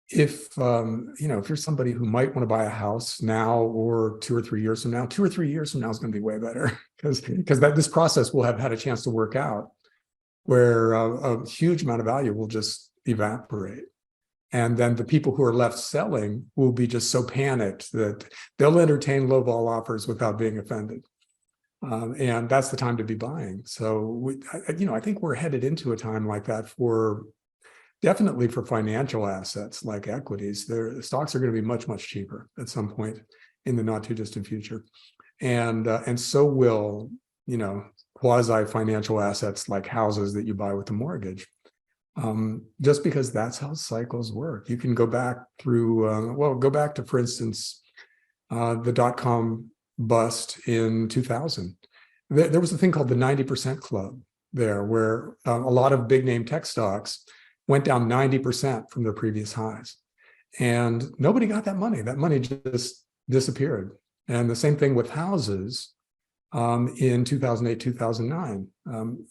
if you're somebody who might want to buy a house now or 2 or 3 years from now, 2 or 3 years from now is going to be way better because this process will have had a chance to work out where a huge amount of value will just evaporate. And then the people who are left selling will be just so panicked that they'll entertain lowball offers without being offended. And that's the time to be buying. So I think we're headed into a time like that definitely for financial assets like equities. Their stocks are going to be much, much cheaper at some point in the not too distant future. And so will, quasi financial assets like houses that you buy with a mortgage. Just because that's how cycles work. You can go back through, go back to, for instance, the dot-com bust in 2000. There was a thing called the 90% club there, where a lot of big name tech stocks went down 90% from their previous highs. And nobody got that money. That money just disappeared. And the same thing with houses in 2008, 2009.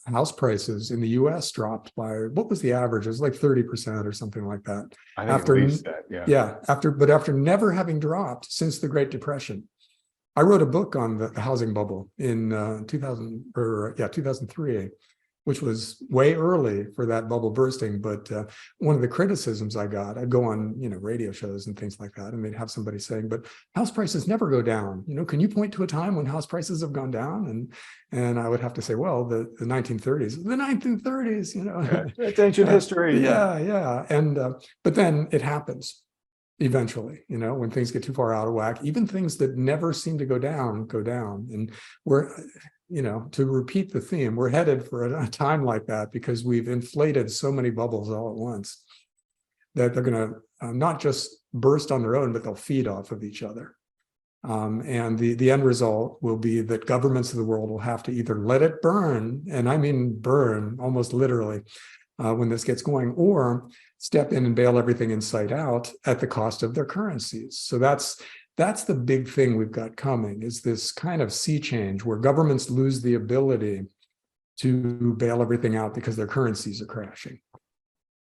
House prices in the US dropped by, what was the average? It was like 30% or something like that. I think at least that, yeah. Yeah, after never having dropped since the Great Depression. I wrote a book on the housing bubble in 2003, which was way early for that bubble bursting. But one of the criticisms I got, I'd go on, radio shows and things like that, and they'd have somebody saying, but house prices never go down. Can you point to a time when house prices have gone down? And I would have to say, well, the 1930s, the 1930s, Yeah, it's ancient history. Yeah. And, but then it happens eventually, when things get too far out of whack, even things that never seem to go down. And we're, to repeat the theme, we're headed for a time like that because we've inflated so many bubbles all at once that they're going to not just burst on their own, but they'll feed off of each other. And the end result will be that governments of the world will have to either let it burn, and I mean burn almost literally, when this gets going, or step in and bail everything inside out at the cost of their currencies. So that's the big thing we've got coming, is this kind of sea change where governments lose the ability to bail everything out because their currencies are crashing.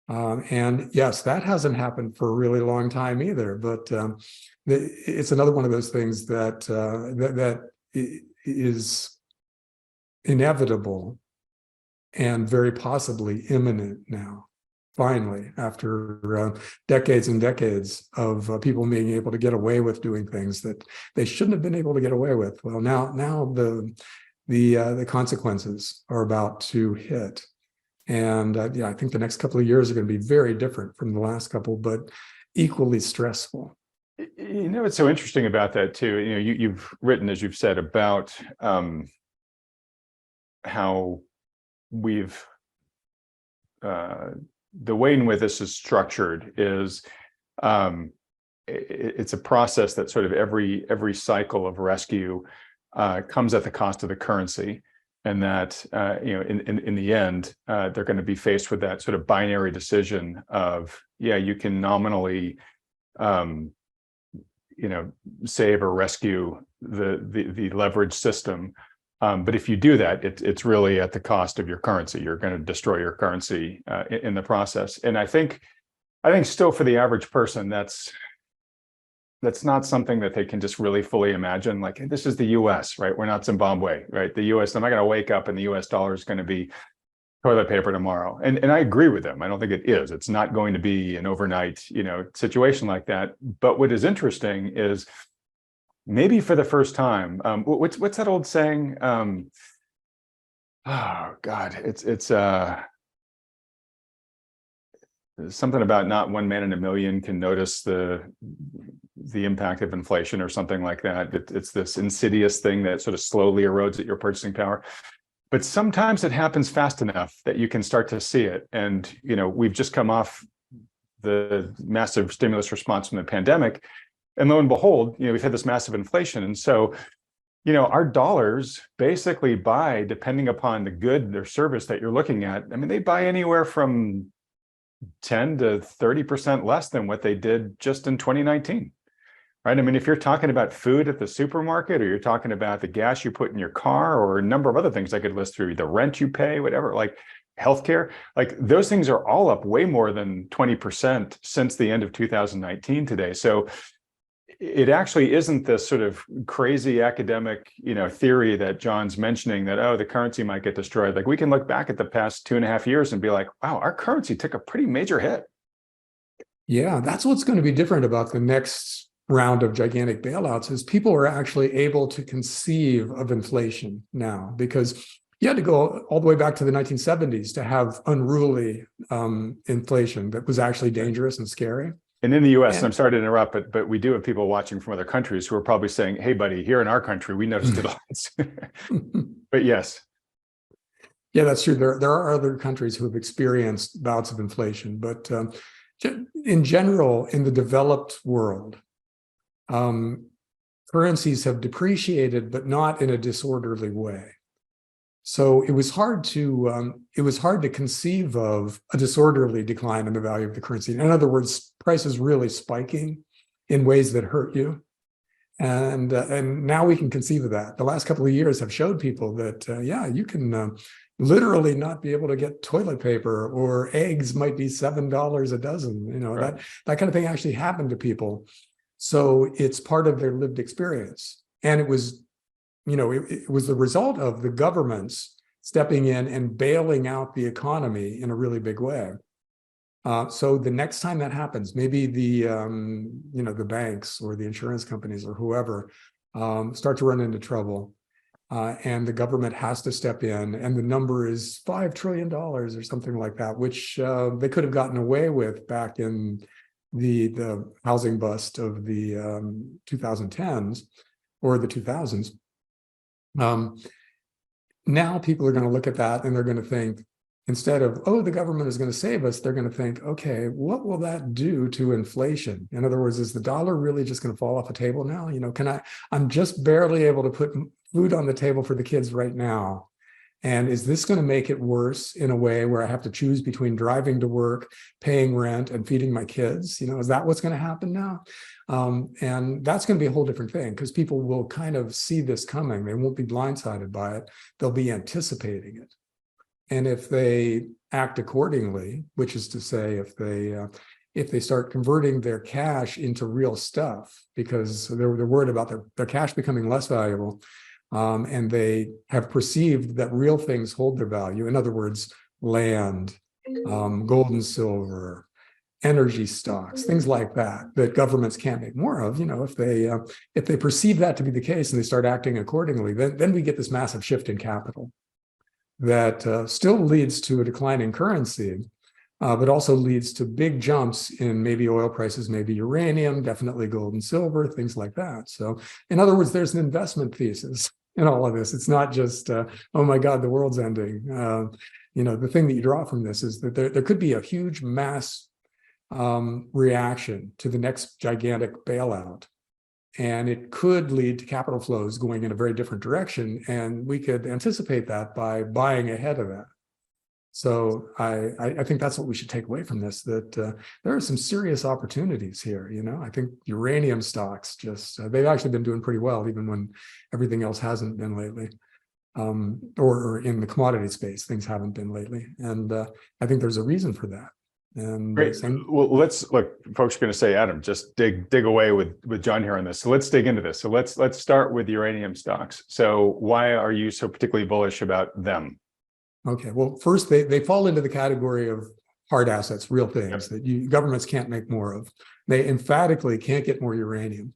And yes, that hasn't happened for a really long time either, but it's another one of those things that is inevitable and very possibly imminent now. Finally, after decades and decades of people being able to get away with doing things that they shouldn't have been able to get away with. Well, now the consequences are about to hit, and yeah, I think the next couple of years are going to be very different from the last couple, but equally stressful. You know, what's so interesting about that too. You know, you've written, as you've said, about how we've the way in which this is structured is it's a process that sort of every cycle of rescue comes at the cost of the currency, and that you know, in the end they're going to be faced with that sort of binary decision of, yeah, you can nominally you know, save or rescue the leverage system. But if you do that, it's really at the cost of your currency. You're going to destroy your currency in the process. And I think still for the average person, that's not something that they can just really fully imagine. Like, hey, this is the US, right? We're not Zimbabwe, right? The US, I'm not going to wake up and the US dollar is going to be toilet paper tomorrow. And I agree with them. I don't think it is. It's not going to be an overnight, you know, situation like that. But what is interesting is, maybe for the first time, what's that old saying? Oh God, it's something about not one man in a million can notice the impact of inflation or something like that. It's this insidious thing that sort of slowly erodes at your purchasing power. But sometimes it happens fast enough that you can start to see it. And, you know, we've just come off the massive stimulus response from the pandemic. And lo and behold, you know, we've had this massive inflation. And so, you know, our dollars basically buy, depending upon the good or service that you're looking at, I mean, they buy anywhere from 10 to 30% less than what they did just in 2019. Right? I mean, if you're talking about food at the supermarket, or you're talking about the gas you put in your car, or a number of other things I could list through, the rent you pay, whatever, like healthcare, like those things are all up way more than 20% since the end of 2019 today. So it actually isn't this sort of crazy academic, you know, theory that John's mentioning that, oh, the currency might get destroyed. Like, we can look back at the past 2.5 years and be like, wow, our currency took a pretty major hit. Yeah, that's what's going to be different about the next round of gigantic bailouts, is people are actually able to conceive of inflation now, because you had to go all the way back to the 1970s to have unruly inflation that was actually dangerous and scary. And in the US, and I'm sorry to interrupt, but we do have people watching from other countries who are probably saying, hey, buddy, here in our country, we noticed it lots. But yes. Yeah, that's true. There are other countries who have experienced bouts of inflation, but in general, in the developed world, currencies have depreciated, but not in a disorderly way. So it was hard to conceive of a disorderly decline in the value of the currency. In other words, prices really spiking in ways that hurt you. And now we can conceive of that. The last couple of years have showed people that, yeah, you can literally not be able to get toilet paper, or eggs might be $7 a dozen. You know, right. that kind of thing actually happened to people. So it's part of their lived experience. And it was, you know, it was the result of the governments stepping in and bailing out the economy in a really big way. So the next time that happens, maybe the the banks or the insurance companies or whoever start to run into trouble, and the government has to step in, and the number is $5 trillion or something like that, which they could have gotten away with back in the housing bust of the 2010s or the 2000s. Now people are going to look at that and they're going to think, instead of, oh, the government is going to save us, they're going to think, okay, what will that do to inflation? In other words, is the dollar really just going to fall off the table now? You know, I'm just barely able to put food on the table for the kids right now. And is this going to make it worse in a way where I have to choose between driving to work, paying rent, and feeding my kids? You know, is that what's going to happen now? And that's going to be a whole different thing, because people will kind of see this coming. They won't be blindsided by it. They'll be anticipating it. And if they act accordingly, which is to say, if they start converting their cash into real stuff, because they're worried about their cash becoming less valuable, And they have perceived that real things hold their value. In other words, land, gold and silver, energy stocks, things like that, that governments can't make more of. If they perceive that to be the case and they start acting accordingly, then we get this massive shift in capital that still leads to a decline in currency, but also leads to big jumps in maybe oil prices, maybe uranium, definitely gold and silver, things like that. So in other words, there's an investment thesis in all of this. It's not just, oh my God, the world's ending. The thing that you draw from this is that there could be a huge mass reaction to the next gigantic bailout. And it could lead to capital flows going in a very different direction. And we could anticipate that by buying ahead of that. So I think that's what we should take away from this, that there are some serious opportunities here. I think uranium stocks they've actually been doing pretty well, even when everything else hasn't been lately. Or in the commodity space, things haven't been lately. And I think there's a reason for that. And great. Well, let's look, folks are going to say, Adam, just dig away with John here on this. So let's dig into this. So let's start with uranium stocks. So why are you so particularly bullish about them? Okay, well, first they fall into the category of hard assets, real things that governments can't make more of. They emphatically can't get more uranium.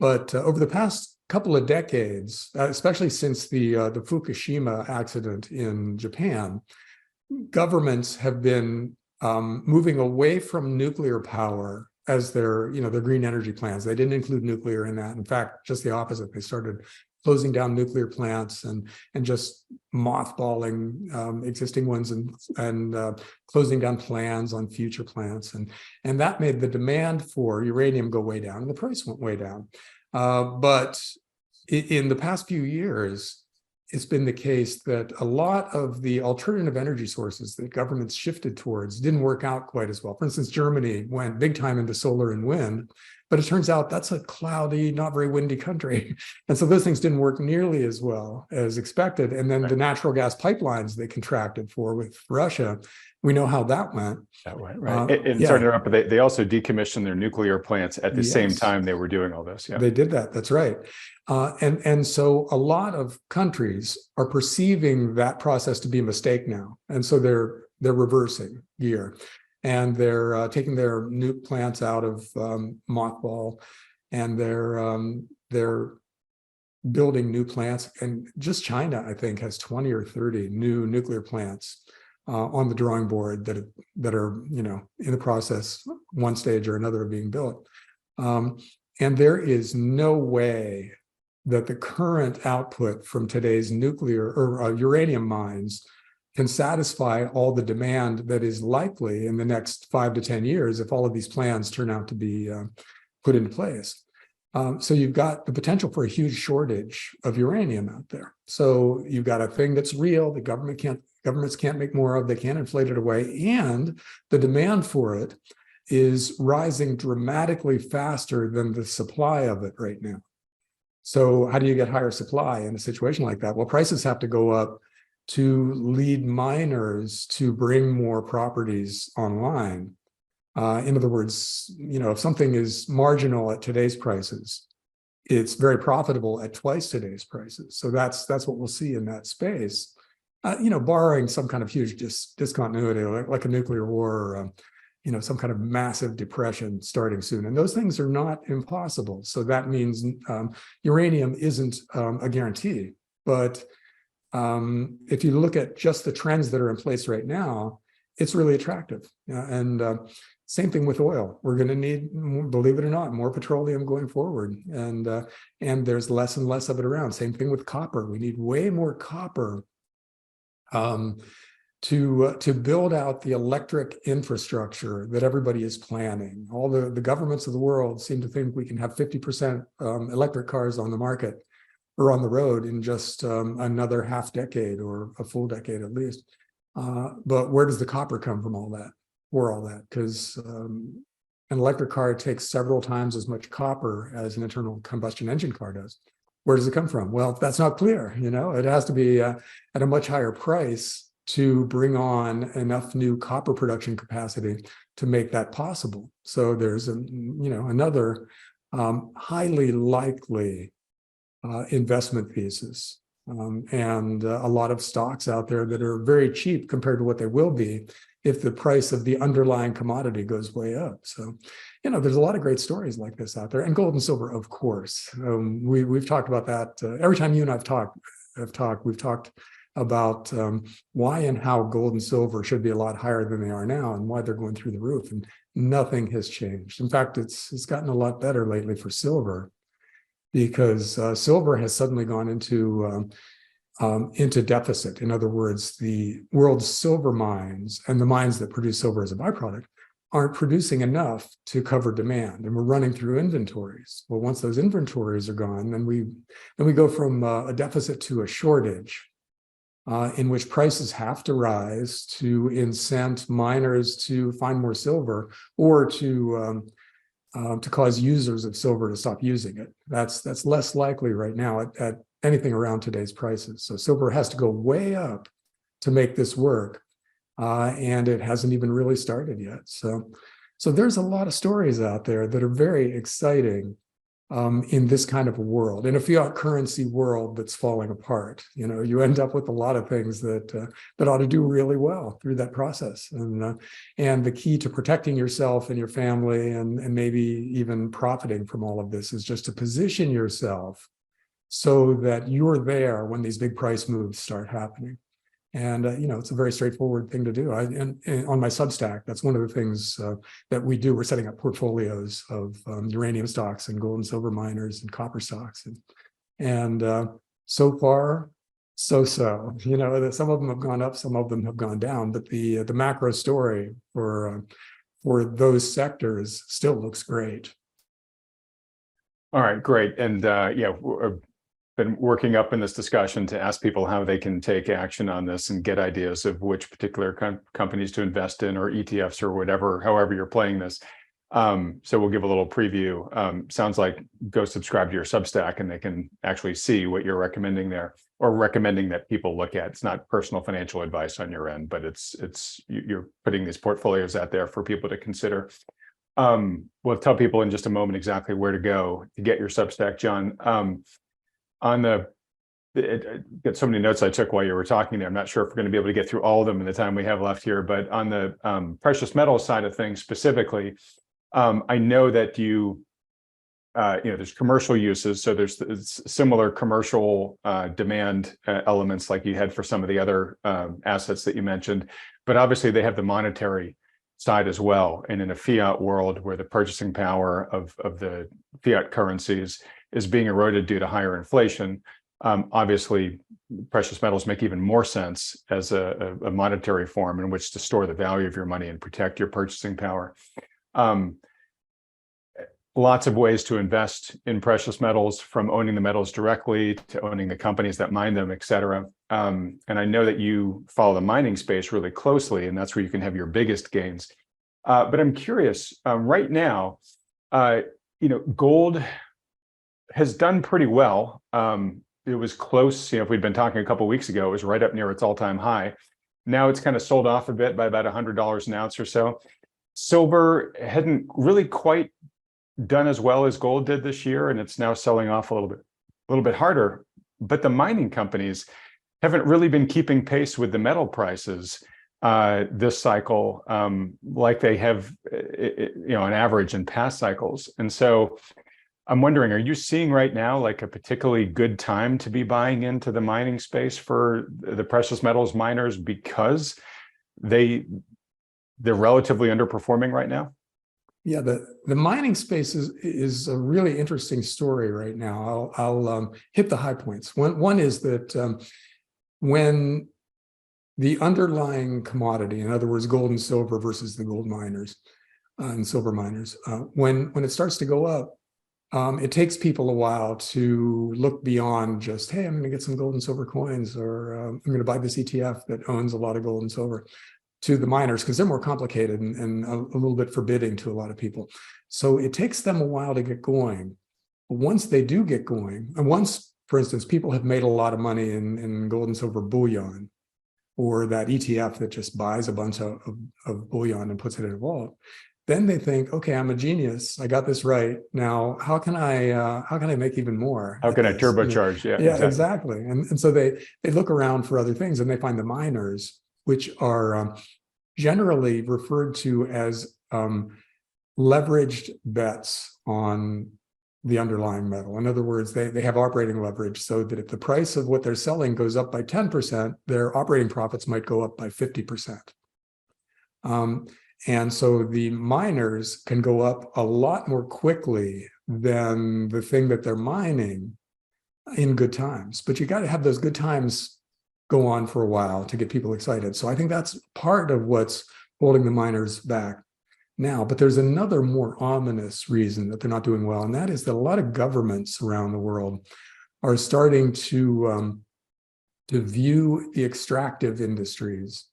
But over the past couple of decades, especially since the Fukushima accident in Japan, governments have been moving away from nuclear power as their green energy plans. They didn't include nuclear in that. In fact, just the opposite. They started closing down nuclear plants and just mothballing existing ones and closing down plans on future plants. And that made the demand for uranium go way down and the price went way down. But in the past few years, it's been the case that a lot of the alternative energy sources that governments shifted towards didn't work out quite as well. For instance, Germany went big time into solar and wind, but it turns out that's a cloudy, not very windy country. And so those things didn't work nearly as well as expected. And then the natural gas pipelines they contracted for with Russia, we know how that went. That went, right. And sorry to interrupt, but they also decommissioned their nuclear plants at the same time they were doing all this. Yeah, they did that. That's right. And so a lot of countries are perceiving that process to be a mistake now. And so they're reversing gear. And they're taking their nuke plants out of mothball, and they're building new plants. And just China, I think, has 20 or 30 new nuclear plants on the drawing board that are in the process, one stage or another, of being built. And there is no way that the current output from today's nuclear or uranium mines can satisfy all the demand that is likely in the next 5 to 10 years if all of these plans turn out to be put into place. So you've got the potential for a huge shortage of uranium out there. So you've got a thing that's real, the governments can't make more of, they can't inflate it away, and the demand for it is rising dramatically faster than the supply of it right now. So how do you get higher supply in a situation like that? Well, prices have to go up to lead miners to bring more properties online. In other words, if something is marginal at today's prices, it's very profitable at twice today's prices. So that's what we'll see in that space. Barring some kind of huge discontinuity, like a nuclear war, or some kind of massive depression starting soon. And those things are not impossible. So that means uranium isn't a guarantee. But if you look at just the trends that are in place right now, it's really attractive. And same thing with oil. We're going to need, believe it or not, more petroleum going forward. And there's less and less of it around. Same thing with copper. We need way more copper to build out the electric infrastructure that everybody is planning. All the governments of the world seem to think we can have 50% electric cars on the market or on the road in just another half decade or a full decade at least. But where does the copper come from all that? For all that? Because an electric car takes several times as much copper as an internal combustion engine car does. Where does it come from? Well, that's not clear. It has to be at a much higher price to bring on enough new copper production capacity to make that possible. So there's another highly likely investment thesis. And a lot of stocks out there that are very cheap compared to what they will be if the price of the underlying commodity goes way up. So, there's a lot of great stories like this out there. And gold and silver, of course. We've talked about that. Every time you and I've talked, we've talked about why and how gold and silver should be a lot higher than they are now and why they're going through the roof. And nothing has changed. In fact, it's gotten a lot better lately for silver, because silver has suddenly gone into deficit. In other words, the world's silver mines and the mines that produce silver as a byproduct aren't producing enough to cover demand, and we're running through inventories. Well, once those inventories are gone, then we go from a deficit to a shortage, in which prices have to rise to incent miners to find more silver, or to cause users of silver to stop using it. That's less likely right now at anything around today's prices. So silver has to go way up to make this work, and it hasn't even really started yet. So there's a lot of stories out there that are very exciting in this kind of a world, in a fiat currency world that's falling apart. You end up with a lot of things that ought to do really well through that process. And the key to protecting yourself and your family, and maybe even profiting from all of this, is just to position yourself so that you're there when these big price moves start happening. And, it's a very straightforward thing to do. And on my Substack, that's one of the things that we do. We're setting up portfolios of uranium stocks and gold and silver miners and copper stocks. And so far, so. Some of them have gone up, some of them have gone down, but the macro story for those sectors still looks great. All right, great. And been working up in this discussion to ask people how they can take action on this and get ideas of which particular companies to invest in, or ETFs, or whatever, however you're playing this. So we'll give a little preview. Sounds like go subscribe to your Substack and they can actually see what you're recommending there, or recommending that people look at. It's not personal financial advice on your end, but you're putting these portfolios out there for people to consider. We'll tell people in just a moment exactly where to go to get your Substack, John. Got so many notes I took while you were talking there. I'm not sure if we're going to be able to get through all of them in the time we have left here, but on the precious metals side of things specifically, I know that there's commercial uses, so there's similar commercial demand elements like you had for some of the other assets that you mentioned, but obviously they have the monetary side as well. And in a fiat world where the purchasing power of the fiat currencies is being eroded due to higher inflation, obviously precious metals make even more sense as a monetary form in which to store the value of your money and protect your purchasing power. Lots of ways to invest in precious metals, from owning the metals directly to owning the companies that mine them, et cetera. And I know that you follow the mining space really closely, and that's where you can have your biggest gains. But I'm curious, right now, gold has done pretty well. It was close, if we'd been talking a couple of weeks ago, it was right up near its all-time high. Now it's kind of sold off a bit by about $100 an ounce or so. Silver hadn't really quite done as well as gold did this year, and it's now selling off a little bit harder. But the mining companies haven't really been keeping pace with the metal prices this cycle, like they have, on average in past cycles. And so I'm wondering, are you seeing right now like a particularly good time to be buying into the mining space for the precious metals miners because they're relatively underperforming right now? Yeah, the mining space is a really interesting story right now. I'll hit the high points. One is that when the underlying commodity, in other words, gold and silver versus the gold miners and silver miners, when it starts to go up, it takes people a while to look beyond just, hey, I'm going to get some gold and silver coins, or I'm going to buy this ETF that owns a lot of gold and silver, to the miners, because they're more complicated and a little bit forbidding to a lot of people. So it takes them a while to get going. But once they do get going, and once, for instance, people have made a lot of money in gold and silver bullion, or that ETF that just buys a bunch of bullion and puts it in a vault, then they think, okay, I'm a genius. I got this right. Now, how can I make even more? How at can I this? turbocharge? Yeah, Yeah, exactly. exactly. And so they look around for other things, and they find the miners, which are generally referred to as leveraged bets on the underlying metal. In other words, they have operating leverage, so that if the price of what they're selling goes up by 10%, their operating profits might go up by 50%. And so the miners can go up a lot more quickly than the thing that they're mining in good times. But you got to have those good times go on for a while to get people excited. So I think that's part of what's holding the miners back now. But there's another more ominous reason that they're not doing well, and that is that a lot of governments around the world are starting to view the extractive industries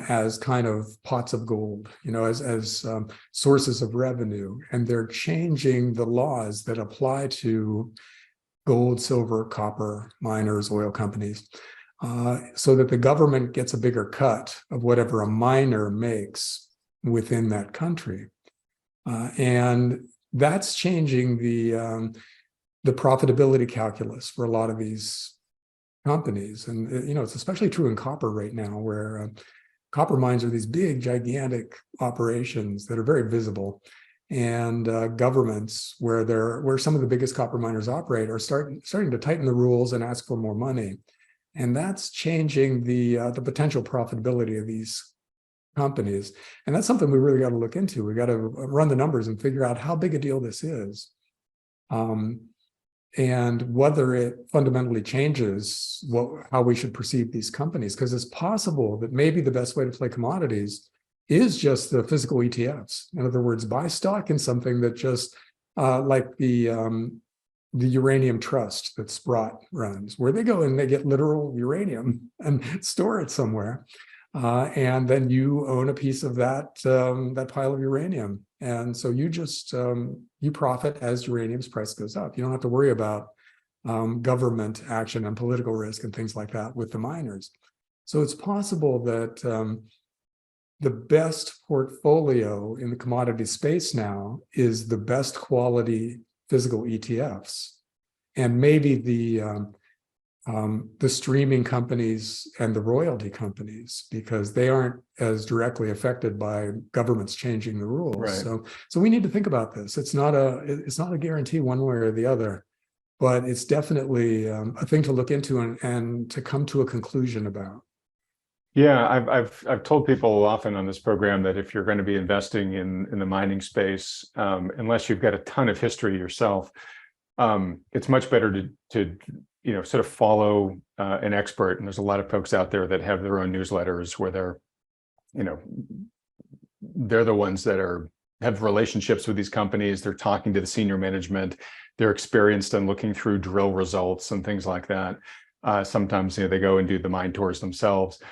as kind of pots of gold, as sources of revenue. And they're changing the laws that apply to gold, silver, copper miners, oil companies, so that the government gets a bigger cut of whatever a miner makes within that country. And that's changing the profitability calculus for a lot of these companies. And, it's especially true in copper right now, where copper mines are these big, gigantic operations that are very visible. And governments, where some of the biggest copper miners operate, are starting to tighten the rules and ask for more money. And that's changing the potential profitability of these companies. And that's something we really got to look into. We got to run the numbers and figure out how big a deal this is. And whether it fundamentally changes how we should perceive these companies, because it's possible that maybe the best way to play commodities is just the physical ETFs. In other words, buy stock in something that just like the uranium trust that Sprott runs, where they go and they get literal uranium and store it somewhere, and then you own a piece of that pile of uranium. And so you just you profit as uranium's price goes up. You don't have to worry about government action and political risk and things like that with the miners. So it's possible that the best portfolio in the commodity space now is the best quality physical ETFs, and maybe the streaming companies and the royalty companies, because they aren't as directly affected by governments changing the rules. Right. So we need to think about this. It's not a guarantee one way or the other, but it's definitely a thing to look into and to come to a conclusion about. Yeah, I've told people often on this program that if you're going to be investing in the mining space, unless you've got a ton of history yourself, it's much better to sort of follow an expert. And there's a lot of folks out there that have their own newsletters where they're the ones that have relationships with these companies. They're talking to the senior management. They're experienced in looking through drill results and things like that. Sometimes they go and do the mine tours themselves.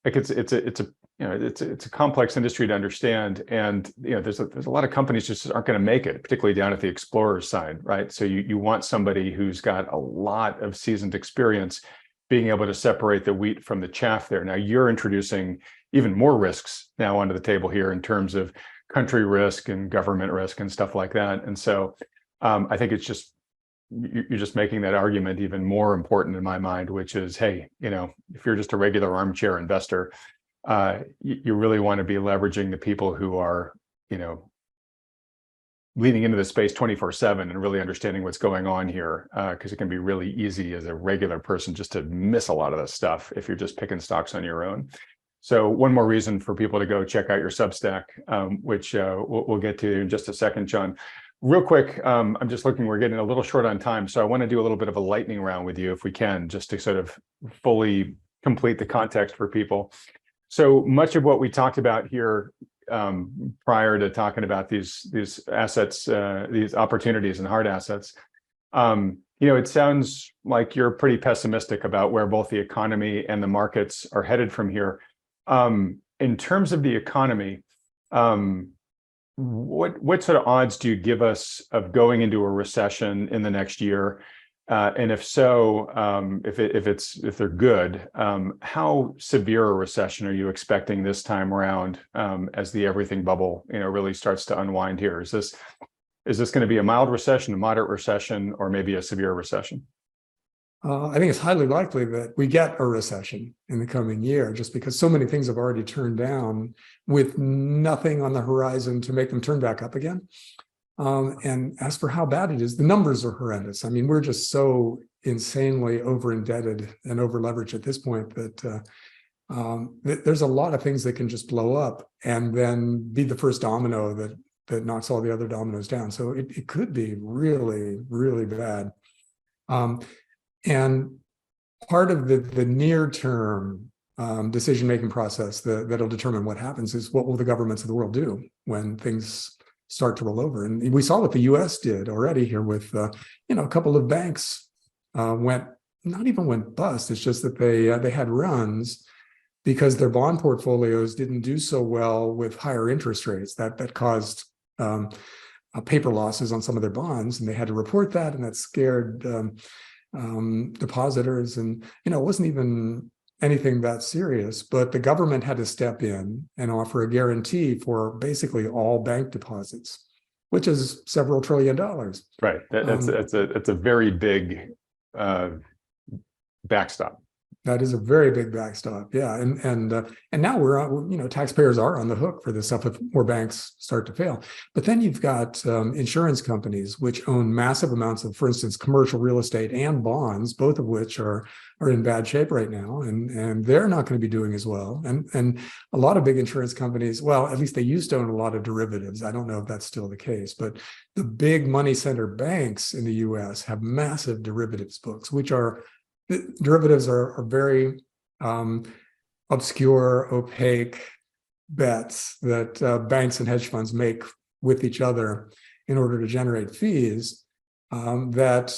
It's a complex industry to understand, and there's a lot of companies just aren't going to make it, particularly down at the explorer side, right? So you want somebody who's got a lot of seasoned experience being able to separate the wheat from the chaff there. Now you're introducing even more risks now onto the table here in terms of country risk and government risk and stuff like that. And so I think you're just making that argument even more important in my mind, which is, hey, if you're just a regular armchair investor, you really want to be leveraging the people who are, leaning into the space 24/7 and really understanding what's going on here, because it can be really easy as a regular person just to miss a lot of this stuff if you're just picking stocks on your own. So one more reason for people to go check out your Substack, which we'll get to in just a second, John. Real quick, I'm just looking, we're getting a little short on time, so I want to do a little bit of a lightning round with you if we can, just to sort of fully complete the context for people. So much of what we talked about here prior to talking about these assets, these opportunities and hard assets, it sounds like you're pretty pessimistic about where both the economy and the markets are headed from here. In terms of the economy, what sort of odds do you give us of going into a recession in the next year? And if so, if they're good, how severe a recession are you expecting this time around, as the everything bubble, really starts to unwind here? Is this going to be a mild recession, a moderate recession, or maybe a severe recession? I think it's highly likely that we get a recession in the coming year, just because so many things have already turned down with nothing on the horizon to make them turn back up again. And as for how bad it is, the numbers are horrendous. I mean, we're just so insanely over indebted and over leveraged at this point that there's a lot of things that can just blow up and then be the first domino that knocks all the other dominoes down. So it could be really, really bad. And part of the near term decision-making process that'll determine what happens is what will the governments of the world do when things start to roll over. And we saw what the US did already here with, a couple of banks not even went bust. It's just that they had runs because their bond portfolios didn't do so well with higher interest rates. That caused paper losses on some of their bonds, and they had to report that, and that scared depositors. And it wasn't even anything that serious, but the government had to step in and offer a guarantee for basically all bank deposits, which is several $1 trillion. Right. It's a very big backstop. That is a very big backstop. Yeah. And now we're taxpayers are on the hook for this stuff if more banks start to fail. But then you've got insurance companies which own massive amounts of, for instance, commercial real estate and bonds, both of which are in bad shape right now. And they're not going to be doing as well. And a lot of big insurance companies, well, at least they used to own a lot of derivatives. I don't know if that's still the case, but the big money center banks in the US have massive derivatives books, which are derivatives are very obscure, opaque bets that banks and hedge funds make with each other in order to generate fees that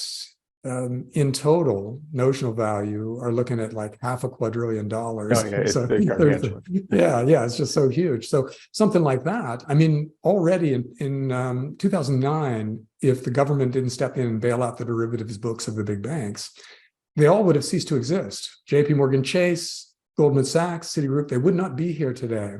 in total notional value are looking at like $500 quadrillion. Oh, yeah, So, it's just so huge. So something like that. I mean, already in 2009, if the government didn't step in and bail out the derivatives books of the big banks, they all would have ceased to exist. JP Morgan Chase, Goldman Sachs, Citigroup, they would not be here today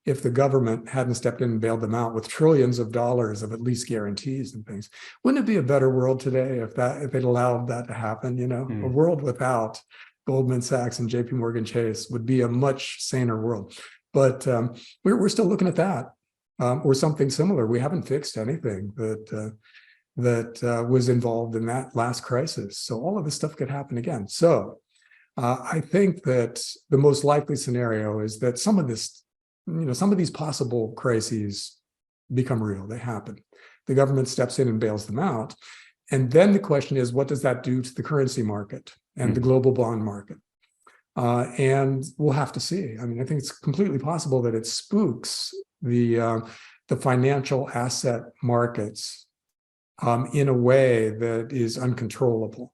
if the government hadn't stepped in and bailed them out with trillions of dollars of at least guarantees and things. Wouldn't it be a better world today if they'd allowed that to happen? A world without Goldman Sachs and JP Morgan Chase would be a much saner world. But we're still looking at that or something similar. We haven't fixed anything that was involved in that last crisis. So all of this stuff could happen again. So I think that the most likely scenario is that some of these possible crises become real. They happen. The government steps in and bails them out. And then the question is, what does that do to the currency market and the global bond market? And we'll have to see. I mean, I think it's completely possible that it spooks the financial asset markets in a way that is uncontrollable,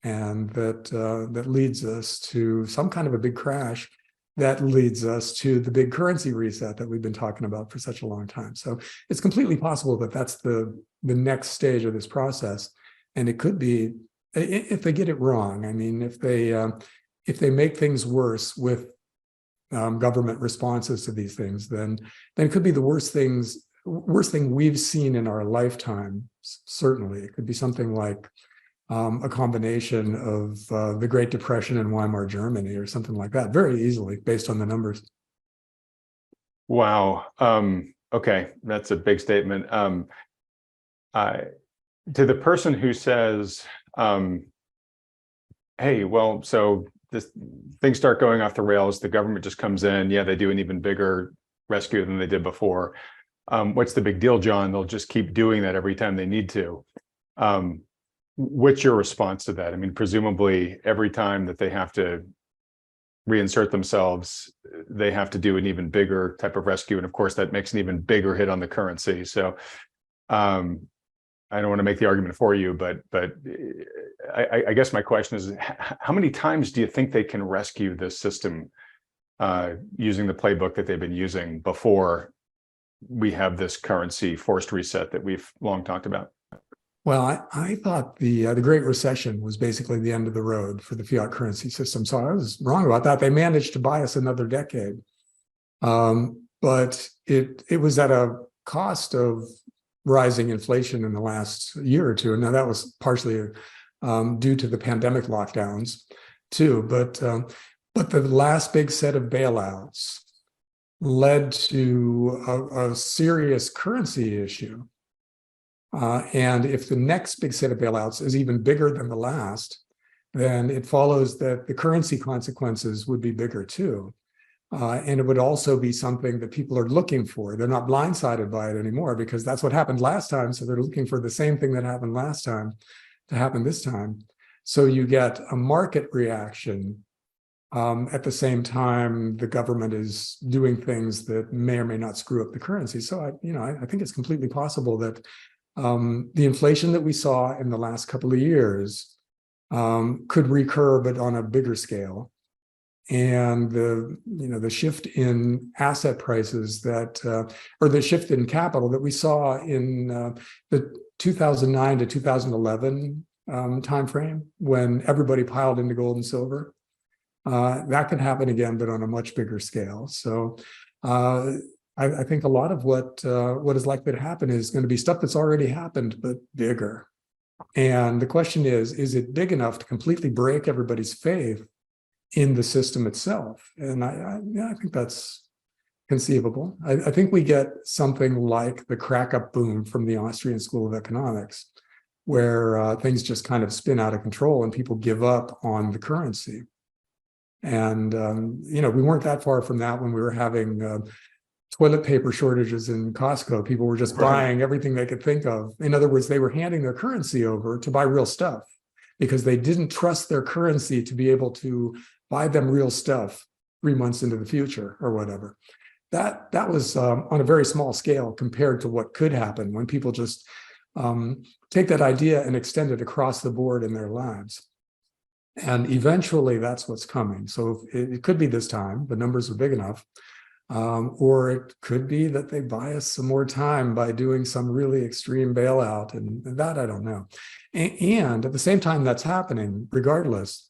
and that leads us to some kind of a big crash that leads us to the big currency reset that we've been talking about for such a long time. So it's completely possible that that's the next stage of this process. And it could be, if they get it wrong, I mean, if they make things worse with government responses to these things, then it could be the worst thing we've seen in our lifetime. Certainly, it could be something like a combination of the Great Depression in Weimar Germany or something like that, very easily based on the numbers. Wow. Okay, that's a big statement. To the person who says, hey, well, so things start going off the rails, the government just comes in, yeah, they do an even bigger rescue than they did before. What's the big deal, John? They'll just keep doing that every time they need to. What's your response to that? I mean, presumably every time that they have to reinsert themselves, they have to do an even bigger type of rescue. And of course, that makes an even bigger hit on the currency. So I don't want to make the argument for you, but I guess my question is, how many times do you think they can rescue this system using the playbook that they've been using before we have this currency forced reset that we've long talked about? Well, I thought the Great Recession was basically the end of the road for the fiat currency system. So I was wrong about that. They managed to buy us another decade. But it was at a cost of rising inflation in the last year or two. And now that was partially due to the pandemic lockdowns too. But the last big set of bailouts led to a serious currency issue. And if the next big set of bailouts is even bigger than the last, then it follows that the currency consequences would be bigger too. And it would also be something that people are looking for. They're not blindsided by it anymore because that's what happened last time. So they're looking for the same thing that happened last time to happen this time. So you get a market reaction. At the same time, the government is doing things that may or may not screw up the currency. So I think it's completely possible that the inflation that we saw in the last couple of years could recur, but on a bigger scale. And the shift in asset prices or the shift in capital that we saw in the 2009 to 2011 timeframe, when everybody piled into gold and silver, that could happen again, but on a much bigger scale. So I think a lot of what is likely to happen is going to be stuff that's already happened, but bigger. And the question is it big enough to completely break everybody's faith in the system itself? And I think that's conceivable. I think we get something like the crack-up boom from the Austrian School of Economics, where things just kind of spin out of control and people give up on the currency. And, we weren't that far from that when we were having toilet paper shortages in Costco. People were just buying everything they could think of. In other words, they were handing their currency over to buy real stuff because they didn't trust their currency to be able to buy them real stuff 3 months into the future or whatever. That was on a very small scale compared to what could happen when people just take that idea and extend it across the board in their lives. And eventually that's what's coming. So it could be this time, the numbers are big enough, or it could be that they buy us some more time by doing some really extreme bailout, and that I don't know. And at the same time that's happening, regardless,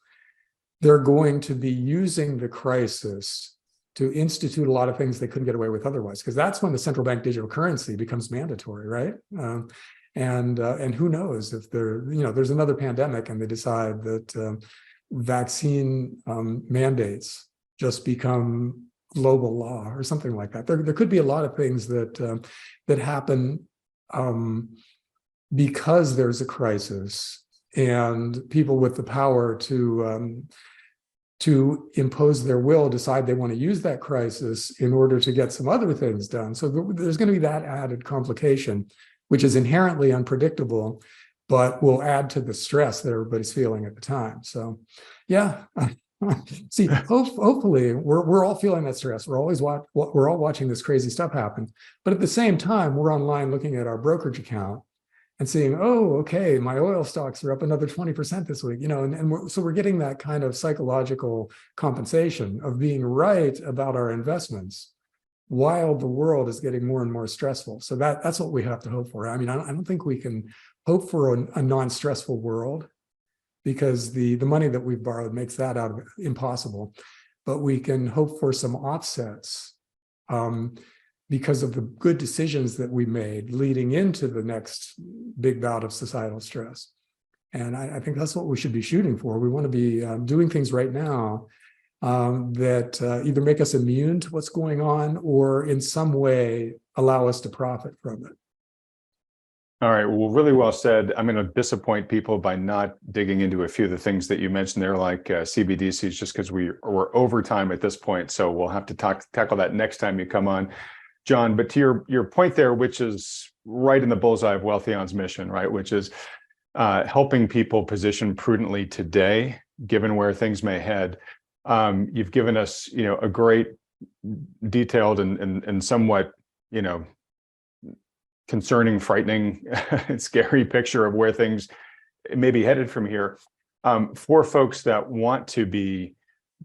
they're going to be using the crisis to institute a lot of things they couldn't get away with otherwise, because that's when the central bank digital currency becomes mandatory, right? And who knows if there's another pandemic and they decide that vaccine mandates just become global law or something like that. There could be a lot of things that happen because there's a crisis, and people with the power to impose their will decide they want to use that crisis in order to get some other things done. So there's going to be that added complication, which is inherently unpredictable, but will add to the stress that everybody's feeling at the time. So, yeah. See, hopefully we're all feeling that stress. We're all watching this crazy stuff happen, but at the same time, we're online looking at our brokerage account and seeing, oh, okay, my oil stocks are up another 20% this week, so we're getting that kind of psychological compensation of being right about our investments while the world is getting more and more stressful. So that's what we have to hope for. I mean, I don't think we can hope for a non-stressful world, because the money that we've borrowed makes that out of impossible. But we can hope for some offsets because of the good decisions that we made leading into the next big bout of societal stress. And I think that's what we should be shooting for. We want to be doing things right now that either make us immune to what's going on or in some way allow us to profit from it. All right, well, really well said. I'm going to disappoint people by not digging into a few of the things that you mentioned there, like CBDCs, just because we're over time at this point. So we'll have to tackle that next time you come on, John. But to your point there, which is right in the bullseye of Wealthion's mission, right, which is helping people position prudently today, given where things may head. You've given us, a great detailed and somewhat, concerning, frightening, scary picture of where things may be headed from here. For folks that want to be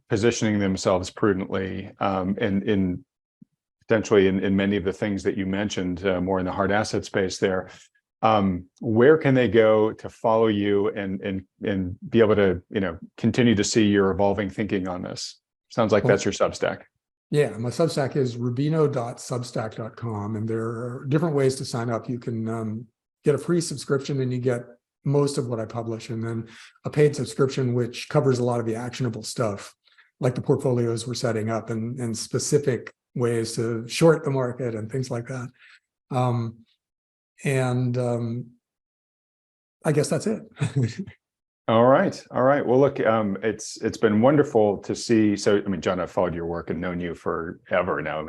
positioning themselves prudently, and potentially in many of the things that you mentioned, more in the hard asset space there, Where can they go to follow you and be able to, continue to see your evolving thinking on this? Sounds like that's your Substack. Yeah, my Substack is rubino.substack.com, and there are different ways to sign up. You can get a free subscription and you get most of what I publish, and then a paid subscription, which covers a lot of the actionable stuff, like the portfolios we're setting up and specific ways to short the market and things like that. I guess that's it. All right. Well, look, it's been wonderful to see. So, John, I've followed your work and known you forever now.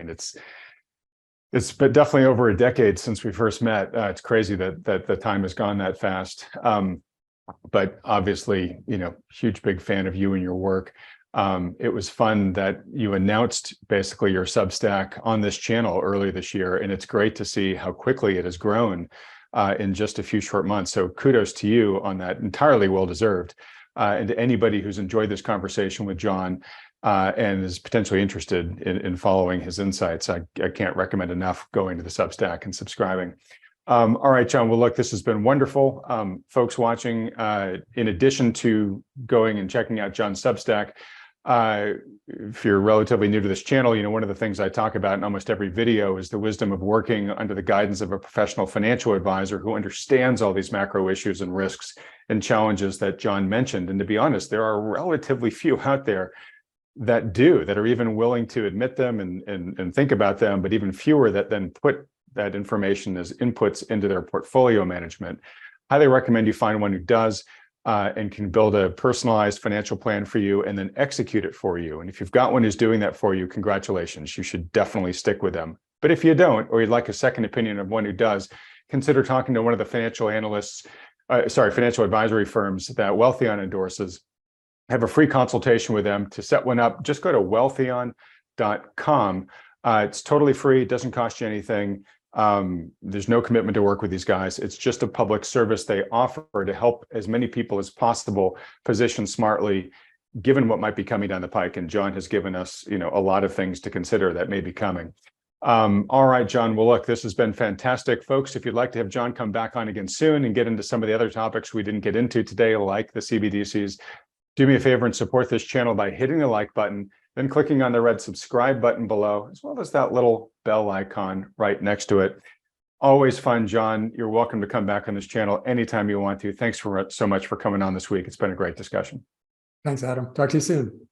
It's been definitely over a decade since we first met. It's crazy that the time has gone that fast. But obviously, huge, big fan of you and your work. It was fun that you announced basically your Substack on this channel earlier this year, and it's great to see how quickly it has grown in just a few short months. So kudos to you on that, entirely well-deserved. And to anybody who's enjoyed this conversation with John and is potentially interested in following his insights, I can't recommend enough going to the Substack and subscribing. All right, John, well, look, this has been wonderful. Folks watching, in addition to going and checking out John's Substack, if you're relatively new to this channel, one of the things I talk about in almost every video is the wisdom of working under the guidance of a professional financial advisor who understands all these macro issues and risks and challenges that John mentioned. And to be honest, there are relatively few out there that are even willing to admit them and think about them, but even fewer that then put that information as inputs into their portfolio management. Highly recommend you find one who does. And can build a personalized financial plan for you and then execute it for you. And if you've got one who's doing that for you, congratulations, you should definitely stick with them. But if you don't, or you'd like a second opinion of one who does, consider talking to one of the financial advisory firms that Wealthion endorses. Have a free consultation with them. To set one up, just go to wealthion.com. It's totally free. It doesn't cost you anything. There's no commitment to work with these guys. It's just a public service they offer to help as many people as possible position smartly, given what might be coming down the pike. And John has given us, a lot of things to consider that may be coming. All right, John. Well, look, this has been fantastic, folks. If you'd like to have John come back on again soon and get into some of the other topics we didn't get into today, like the CBDCs, do me a favor and support this channel by hitting the like button, then clicking on the red subscribe button below, as well as that little bell icon right next to it. Always fun, John. You're welcome to come back on this channel anytime you want to. Thanks so much for coming on this week. It's been a great discussion. Thanks, Adam. Talk to you soon.